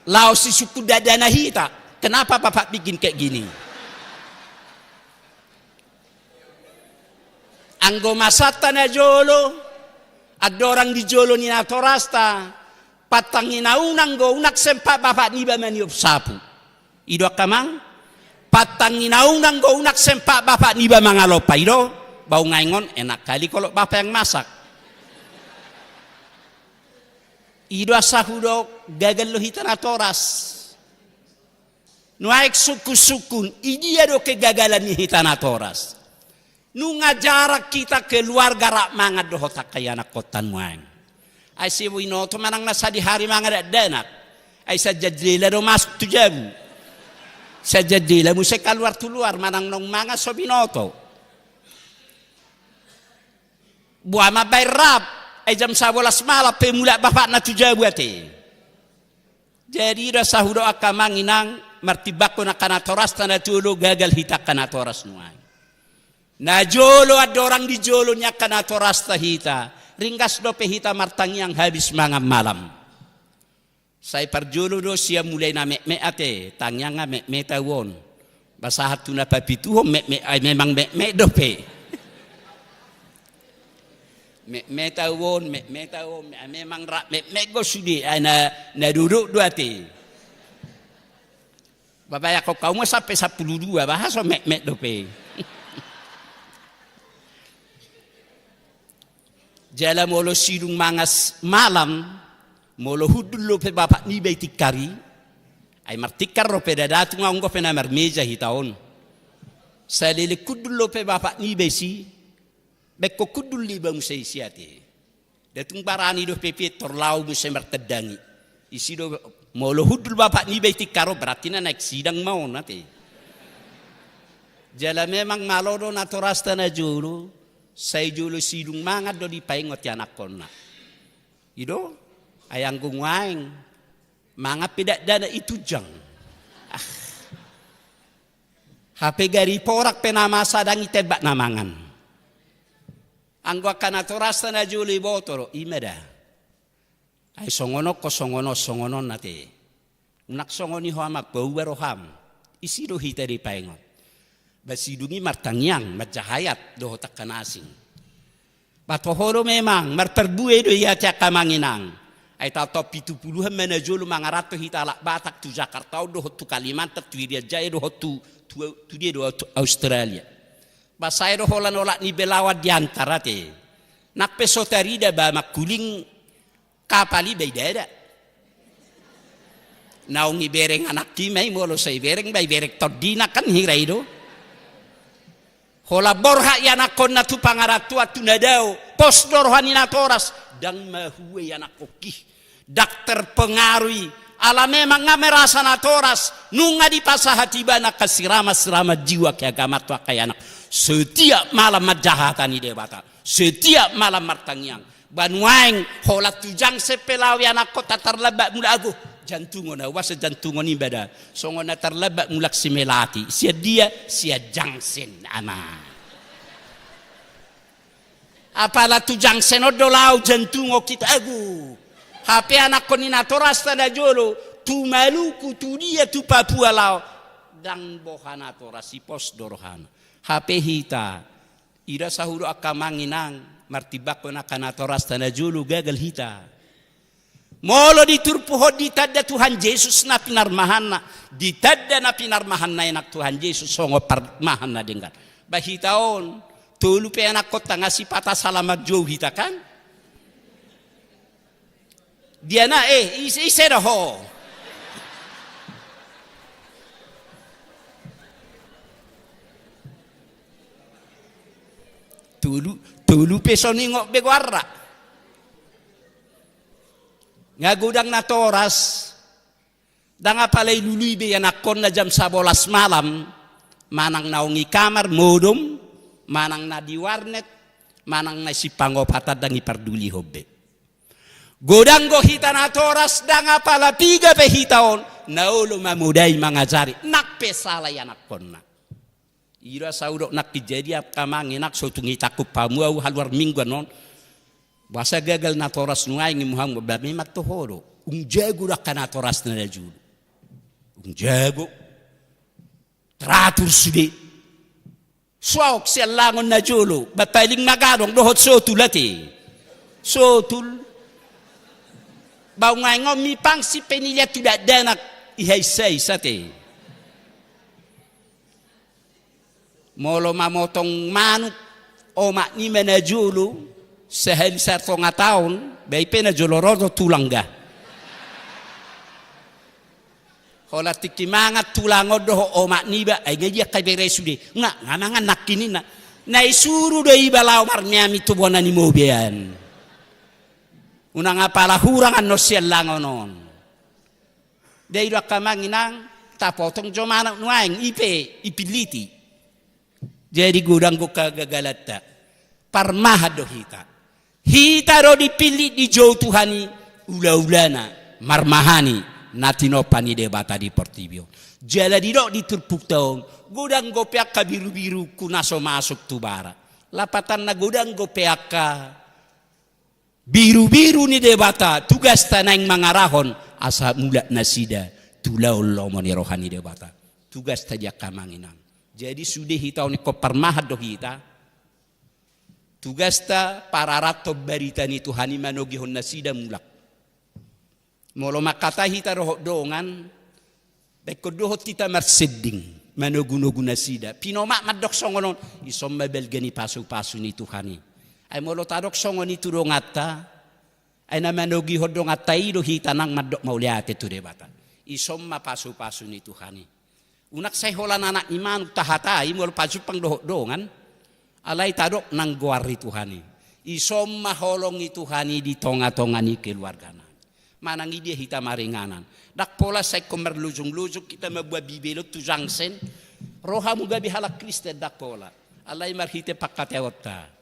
Lau si suku dadana hita. Kenapa bapak bikin kayak gini? Anggo masata na jolo. Ada orang di jolo ni natorasta. Patangin na unang go unak sempat bapak niba maniop sapu. Ido kamang. Patangin na unang go unak sempat bapak niba mangalopa. Ido. Bau ngaingon enak kali kalau bapak yang masak. Ido asahudo gagal lohita natoras. Nuaik suku-sukun. Idia do kegagalan ni hita natoras. Nu ngajarak kita keluarga rak mangat do hotak kaya anak kotan muang. Ay si wino to manang nasa di hari mangat danak. Ay sa jadila do mas tujabu. Sa jadila mo sa kaluar tuluar manang nong mga sobinoto. Buah mabay rap. Ay jam 11 malam pemula bapak na tujabuate. Jadi dah sahudo akamanginang martibako na kanatoras na tulo gagal hita kanatoras nuay. Na jolo ada orang di jolo nya kanatoras hita. Ringkas do hita martangi yang habis mga malam. Saya parjolo do siya mulai na me ate tangya nga me tawon. Basahat tu na papituho ay memang me dope. Me tawon memang rak me go sudi na duduk dua te. Bapak kau kau mau sampai 12 bahasa me dope. Jala molo sidung mangas malam molo hudul lo pe bapak ni be tikari ay martikar ro pe dadatu nggo pe na marmeja hitaon. Salile kudul lo pe bapak ni be si Beko kudul liba musai siate. Datung barani do pepe torlau musai mertedangi. Isi do molo hudul bapak ni beti karo berarti na naik sidang mau nate. Jala memang malodo natorasta na julu. Say julu sidung mangat do di paingot anak kona. Ido ayang gungwaing manga pidak dana itu jang. HP gari porak penama sadang itebak namangan. Anggo kanatorasta na juli botoro imeda. Ay songono ko songono nate. Unak songoni ho amak bau ham. Isi do hita di paingot. Basidungi martangyang majahayat do hotak kanasing. Batohoro memang marperbue do iya tia kamanginang. Ay tato 70 manajolo mangarato hitalak Batak tu Jakarta do tu Kalimantan tu Irian Jaya do tu dia do Australia. Basay do holan olak ni belawat diantara te. Nak pesotarida ba makuling kapali baydada. Naung ibereng anak kimay molo sa ibereng bay berek todina kan hiray do. Hola borha yan akon na tu pangaratu at tunadaw. Posdorhan inatoras. Dang mahuwe yan akokih. Dakter pengarui. Ala memang nga merasa natoras. Nunga di pasahatiba na kasirama-sirama jiwa kaya gamat wa kaya anak. Setiap malam majahatan ni debata. Setiap malam martangyang. Banuaing hola tujang sepelawi anak kota terlebak mula aku. Jantungon na wasa jantungon ibadah. Songon na terlebak mulak simelati. Sia dia sia jangsen ama. Apala tujang senodolau jantungo kita agu. HP anak ko ni natoras na jolo. Tu Maluku, tu dia, tu Papua lao. Dang bohana toras si pos dorohana. HP hita. Ira sahuro akamanginang. Martibak ko na kanatoras na jolo gagal hita. Molo diturpuhod ditadda Tuhan Yesus na pinarmahan na. Ditadda na pinarmahan na yanak Tuhan Yesus. Songo parmahan na dengar. Bahitaon. Tulu pe anak ko tanga si patah salamat jauh hita kan. Dia na ise dah ho. Tulu peso ningok begwarra. Ngagudang na toras. Dang apalay luluy be yanakon na jam 11 malam. Manang naungi kamar modom. Manang na di warnet. Manang na si pangopatad dang iparduli hobbe. Godang go hita na toras dang apala tiga pe hitaon naulo mamudai mangajari nak pesala yanak konna ira saudok nak kejadian kamang enak sotungi takut pamuau haluar minggu non basa gagal na toras nuai ngi muhang bermi mak tohoro jago dak kana toras na julu jago teratur sude suak selangon na julu bapaling magadong dohot sotulati sotul bau ngai ngomi pangsi penilia tidak danak ihaisai sate molo mamotong manuk omak ni menajulu sehari sarto ngataun bai pena jolorodo tulangga hola tiki mangat tulangodo omak ni ba ai gaji kabere sude nganangan nakini na isuru dei balau marmiami tubona ni mobian unang apala hurangan no siya langonon. Dahil kamanginang tapotong jomana nuaing ipiliti. Jadi gudang ko kagagalata. Parmahado hita. Hita ro dipili di jauh Tuhani ula-ulana marmahani natinopani debata di Portibio. Jala di dok diturpuk taong gudang go peak biru-biru kunaso masuk tubara. Lapatan na gudang go peak biru-biru ni debata tugas tanang mangarahon asa mulak nasida tulaul lomoni rohani debata tugas tajak kamanginang jadi sudah hitau ni ko parmahad do hita tugas ta pararato barita ni Tuhani manogihon nasida mulak molo makata hita roh dongan beko dohot kita marseding manogunogu nasida pinomak madok songonon isom mabelgani pasu-pasu ni Tuhani ay molo tadok songon itu dongata ay namanogi hodongata ido hitanang madok mauliate tu debata isom mapasu-pasu ni Tuhani unak say holan anak iman tahata ay molo pasupang dongan alay tadok nang guari Tuhani isom maholong itu Tuhani di tonga-tonga ni keluargana manang dia hita maringanan dak pola say komerlujung-lujung kita mabuat bibelot tu jangsen rohamu gabi halak Kristen dak pola alay marhite pakkateota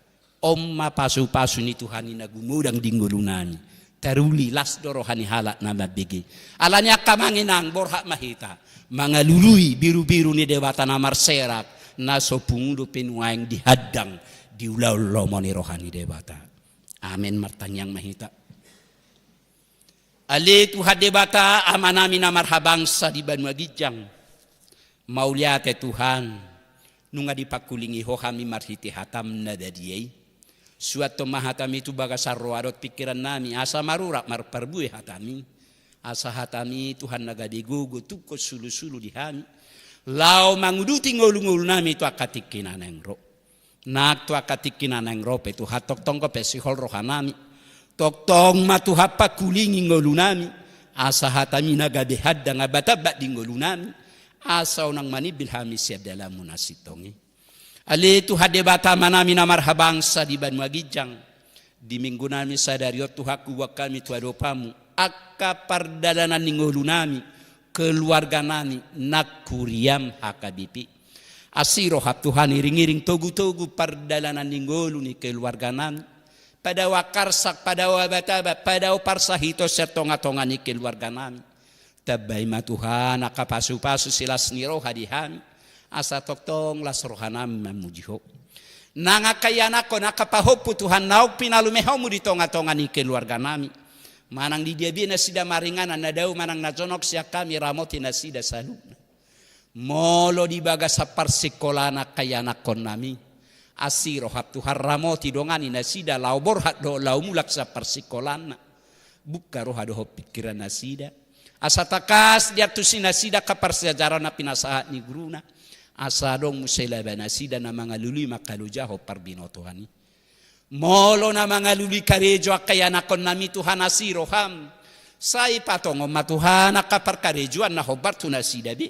Om pasu-pasu ni Tuhani na gumudang dinggulunani. Teruli las dorohani halak nama bigi. Alanya kamanginang borhak mahita. Mga lului biru-biru ni dewata namar serak. Naso pungudo penuaing dihadang. Diulau-ulau ni rohani dewata. Amin martanyang mahita. Ali Tuhan debata amanami namar habangsa di Banua Gijang. Mauliate Tuhan. Nunga dipakulingi ho kami marhiti hatam na dadiyay. Suatu mahatami itu bagasar roadot pikiran nami. Asa marurak marparbui hatami. Asa hatami Tuhan nagadigogo tuko sulu-sulu di hami. Lau manguduti ngolu-ngolu nami itu akatikinan yang ro. Nak tu akatikinan yang ro itu hatok tongko pesihol rohanami. Tok tong matu hapa kulingi ngolu nami. Asa hatami nagadehad dan abatabat di ngolu nami. Asa unang manibil hami siap dalam munasitongi. Ali itu hade bata manami na marhabangsa di Banu Agijang. Di minggu nami sadari tuhaku wa kami tuadopamu. Akka pardalanan ningolu nami. Keluarga nami nakuriam hakabipi. Asiro hap Tuhan iring-iring togu-togu pardalanan ningolu ni keluarga nami. Pada wakarsak, pada wabataba, pada parsahito sertonga-tonga ni keluarga nami. Tabay matuhan akapasu-pasu silas niro hadihami. Asa toktong las rohanam mamujiho. Nangakayana ko nakapahopu Tuhan nauk pinalumehomu di tonga-tonga ni keluarga nami. Manang di dia bina sida maringanan na daw manang najonok siya kami ramoti na sida saluna. Molo di baga sa parsikolana kayana kon nami. Asiro hap Tuhan ramoti dongani na sida laubor hat do laumulak sa parsikolana. Buka roha do pikiran na sida. Asa takas dia tu sinasida kaparsejarah na pinasahat ni guruna. Asa dong muselaba nasida na mga luli makalujaho parbinotohani. Molo na mga luli karejo akayana kon nami Tuhan asiro ham. Sai patongo matuhan akaparkarejoan na hobartu nasida bi.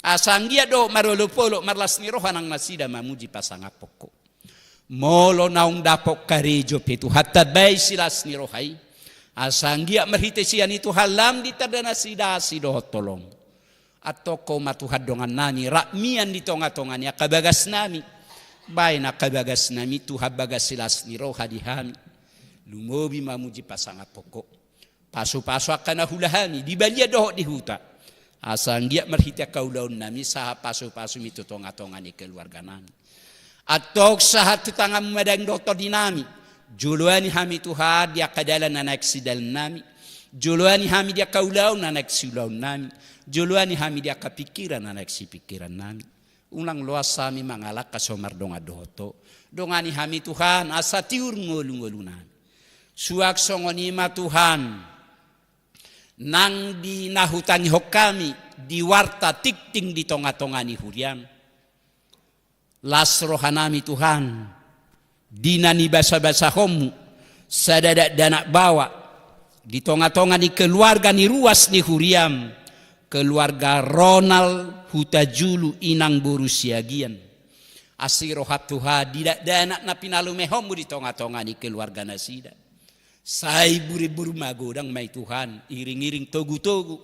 Asanggia do marolopolo marlas nirohan ang nasida mamuji pasangapoko. Molo naung dapok karejo petu hatta bay silas nirohai. Asanggia merhite siyan itu halam di terdana sida sido tolong. Atau ko matuhad dongan nami rakmian di tonga-tongan ya kabagas nami. Bay na kabagas nami tuha bagas silas ni roha dihami. Lumobi mamuji pasangat pokok. Pasu-pasu akan ahulahami di balia doh di huta. Asanggia merhite kaulaun nami saha pasu-pasu itu tonga-tongan ni keluarga nami. Atau saha tutangam madang doktor dinami. Juluani hami Tuhan dia kadalan anak sidal nami. Juluani hami dia kaulaun anak siulaun nami. Juluani hami dia kapikiran anak si pikiran nami. Ulang luas sami mangalak kasomar donga dohoto. Dongani hami Tuhan asa tiur ngolu-ngolu nami. Suak songonima Tuhan. Nang di nahutani hokami. Di warta tikting di tonga-tongani huriam. Las rohanami Tuhan. Dinani basa-basa homu. Sadadak danak bawa. Di tonga-tonga ni keluarga ni ruas ni huriam. Keluarga Ronald Hutajulu inang borusiagian. Asiro hap Tuhan tidak danak na pinalumehomu di tonga-tonga ni keluarga nasida. Sai buri-buru magodang may Tuhan. Iring-iring togu-togu.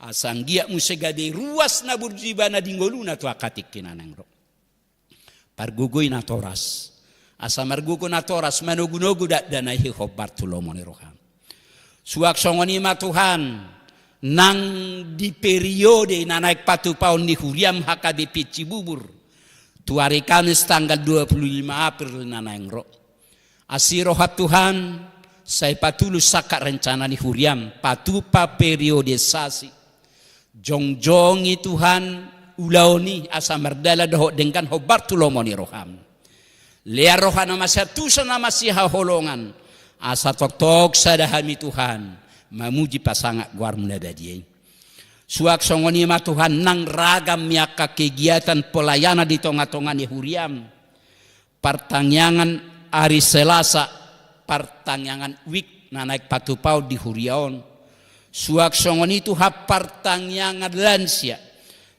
Asanggia musegade ruas na burjibana dingoluna tu akatik kinanang ro. Pargugoy na toras. Asa margugo na toras manugunogu danay hihobar tulomoni roham. Suak songonima Tuhan. Nang di periode na naik patupaon ni huriam HKBP Cibubur. Tu hari Kamis tanggal 25 April na naengro. Asiro hap Tuhan. Saya patulus saka rencana ni huriam. Patupa periode sasi. Jongjongi Tuhan. Ulaoni asa merdala doho dengan hobar tulomoni roham. Lea rohana masyatusan na masih holongan. Asa tok-tok sadahami Tuhan. Mamuji pasangak guar menadadiai. Suak songonima Tuhan nang ragam miaka kegiatan pelayanan di tonga-tonga ni huriam. Pertanyaan hari Selasa, pertanyaan week na naik patupau di huriaon. Suak songoni itu hap pertanyaan lansia.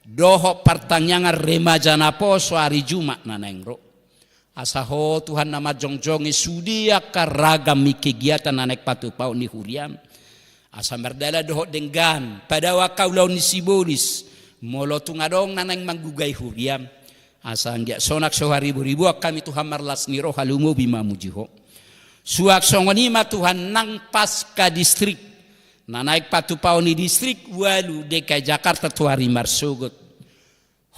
Doho pertanyaan remaja naposo hari Jumat na nengro. Asaho Tuhan nama jongjongi sudia karagam mi kegiatan na naik patupau ni huriam. Asa merdala dohok denggan pada wakaulau ni sibolis molo tungadong nanang manggugay huriam asa anggia sonak soharibu-ribu kami Tuhan marlas niro halumo bimamujiho suak songonima Tuhan nang pasca distrik nanaik patupau ni distrik walu DKI Jakarta tuari marsogot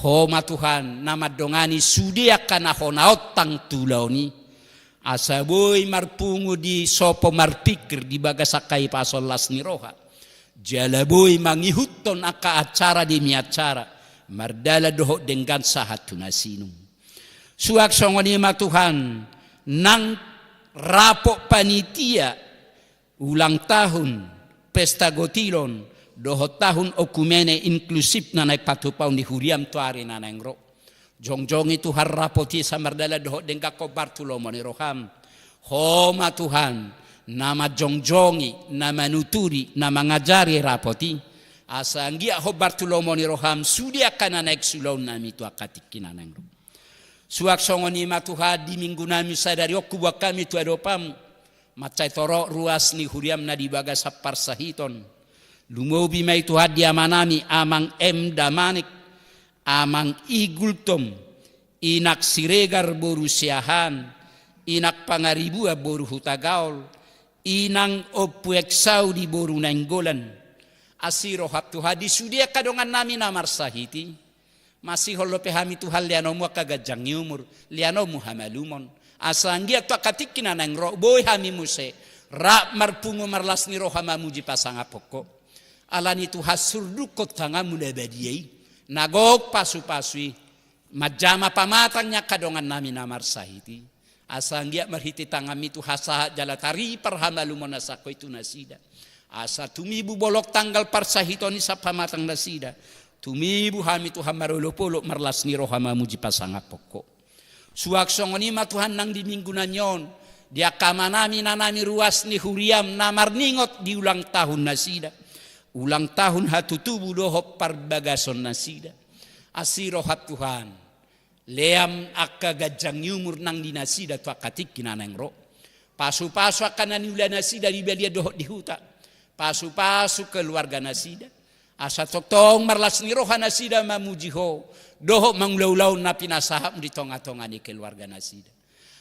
homa Tuhan nama dongani sudia kana honaot tang tulau ni asa boy marpungu di sopo marpikir di bagasakai pasol las niroha. Jala boy mangihuton aka acara di miacara. Mardala doho dengan sahat tunasinum. Suak songonima Tuhan. Nang rapok panitia ulang tahun pesta gotilon doho tahun okumene inklusif nanay patupaw ni Huriam tuari nanay ngro. Jongjong itu har rapoti samardala doho dengka ko Bartolomo ni Roham. Homa Tuhan nama jongjongi, nama nuturi, nama ngajari rapoti. Asa anggia ho Bartolomo ni Roham sudia kana naik sulau nami tu akatikin nanay ngro. Suak songoni matuha di minggu nami sadari okubwa kami tu adopam. Macai toro ruas ni Huriam na di bagas sapar sahiton. Lumobi may tuha di amanami amang damanik. Amang igultom. Inak siregar boru siahan. Inak pangaribua boru hutagaol. Inang opueksau di boru nanggolan. Asiro hap tuha di sudia kadongan nami namar sahiti. Masih holo pehami Tuhan lianomu kagajang umur, lianomu hamalumon. Asanggia tu katikin nang ro boy hami muse, rak marpungu marlas ni roh hamamuji pasang apoko. Alani tu hasurdu kot tangamu lebadiai, nagok pasu-pasui, majama pamatangnya kadongan nami namar sahiti. Asanggia marhiti tangami tu hasa jalatari parhamalumon asako itu nasida. Asa tumibu bolok tanggal parsahitoni sa pamatang nasida. Tumibu hami Tuhan marolopolo marlas ni roh hamamuji pasang apoko. Suak songoni Tuhan nang di minggu nanyon. Dia kamanami nanami ruas ni Huriam namar ningot di ulang tahun nasida. Ulang tahun hatutubu doho parbagason nasida. Asiro hat Tuhan. Leam akka gajang yumur nang di nasida tu akatik kinanang ro. Pasu-pasu akan naniula nasida di belia doho di huta. Pasu-pasu keluarga nasida. Asa totong marlas ni roha nasida mamujiho doho mangulaw-ulaw na pinasahap di tonga-tonga ni keluarga nasida.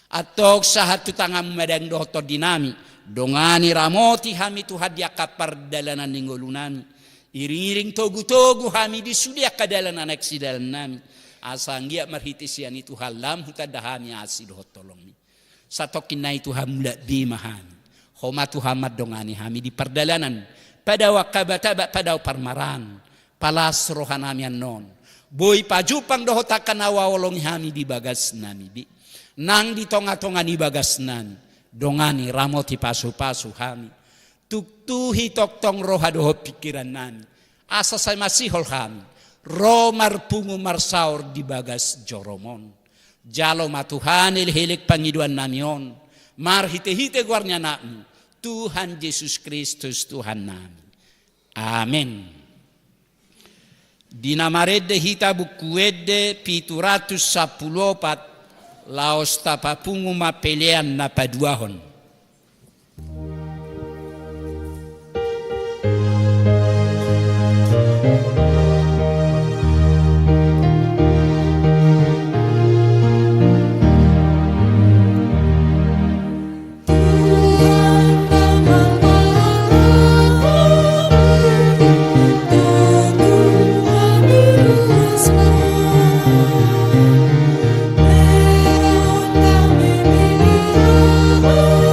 Atok sahat tu tangam medang doho to dinami dongani ramoti hami tu hadia kapar dalanan ningolunami iring togu-togu hami di sudia kadalanan eksidalan nami asanggia marhiti sian itu halam hutadahami asi doho tolong ni satokin na itu hamula bimahami homa tu hamad dongani hami di perdalanan pada wakabataba pada parmaran palas rohanami non boy pajupang doho takkan awawolong hami di bagas nami bi nang di tonga-tonga ni bagas nami dongani ramoti pasu-pasu hami tuktuhi toktong roha doho pikiran nami asa saya masih hol kami romar pungu marsaur di bagas joromon jalo matuhan ilhilik pangiduan namion marhite-hite guarnya nami Tuhan Yesus Kristus Tuhan nami. Amin. Dinamarede hita bukuede 714 laos tapapungu mapelean na paduahon. Oh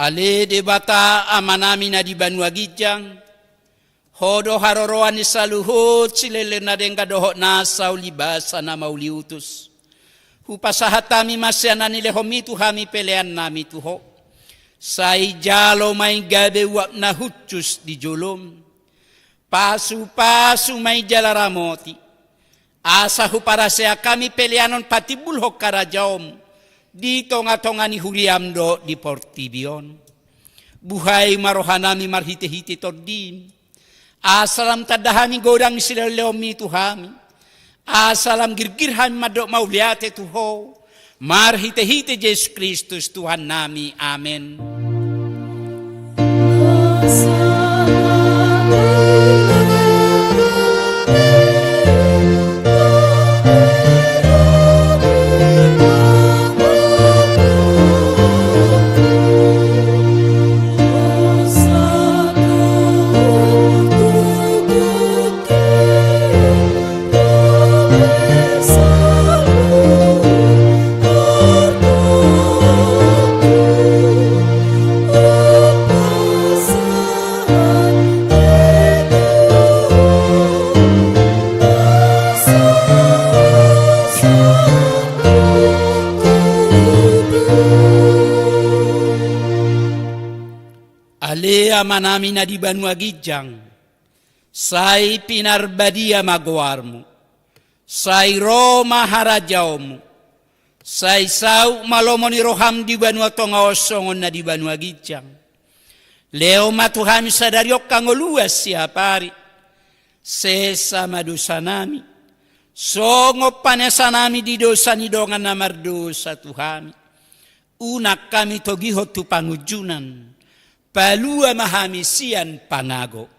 Ale de bata amanami na di Banua Gijang, hodo haroroan ni saluhut silele na denga dohok na saulibasa na mauliutus. Hupasahatami masyana nile homitu hami pelean nami tuho. Sai jalo may gabe wap na hutsus di jolom. Pasu-pasu may jalaramoti. Asa huparasea kami peleanon patibulhok karajaom. Dito nga tongani huriamdo di Portibion. Buhay marohanami marhite-hite tordin. Asalam tadahami godang sileleomi tuhami. Asalam girgirhami madok mauliate tuho. Marhite-hite Yesus Kristus Tuhan nami. Amen. Alea manami na di Banua Gijang, sai pinarbadia magwarmu, sai Roma harajaomu, sai sau malomoni roham di Banua Tonga Osongon na di Banua Gijang. Leo matuhami sadariok kangoluas siapari, sesa madusanami, songo panesanami di dosa nidongan na mardosa tuhami. Unak kami togiho tu pangujunan, palua mahamisian panago.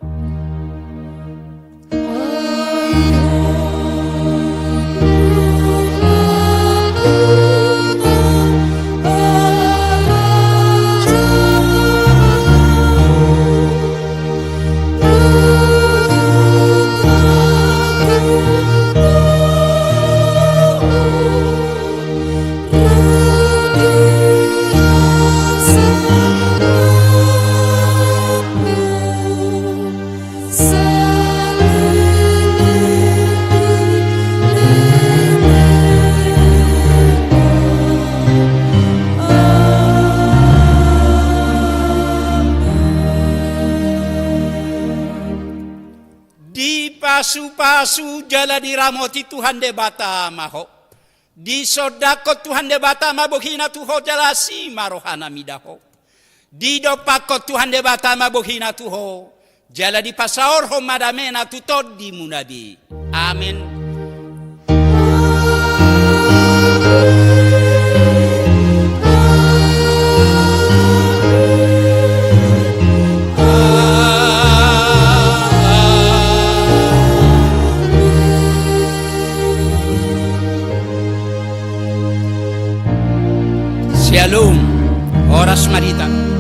Pasu-pasu jala diramoti Tuhan de bata maho. Di sodako Tuhan de bata mabuhina tuho jalasi marohana midaho. Di dopako Tuhan de bata mabuhina tuho. Jala di pasaor ho madamena tutod di munadi. Amin. Shalom, oras marita.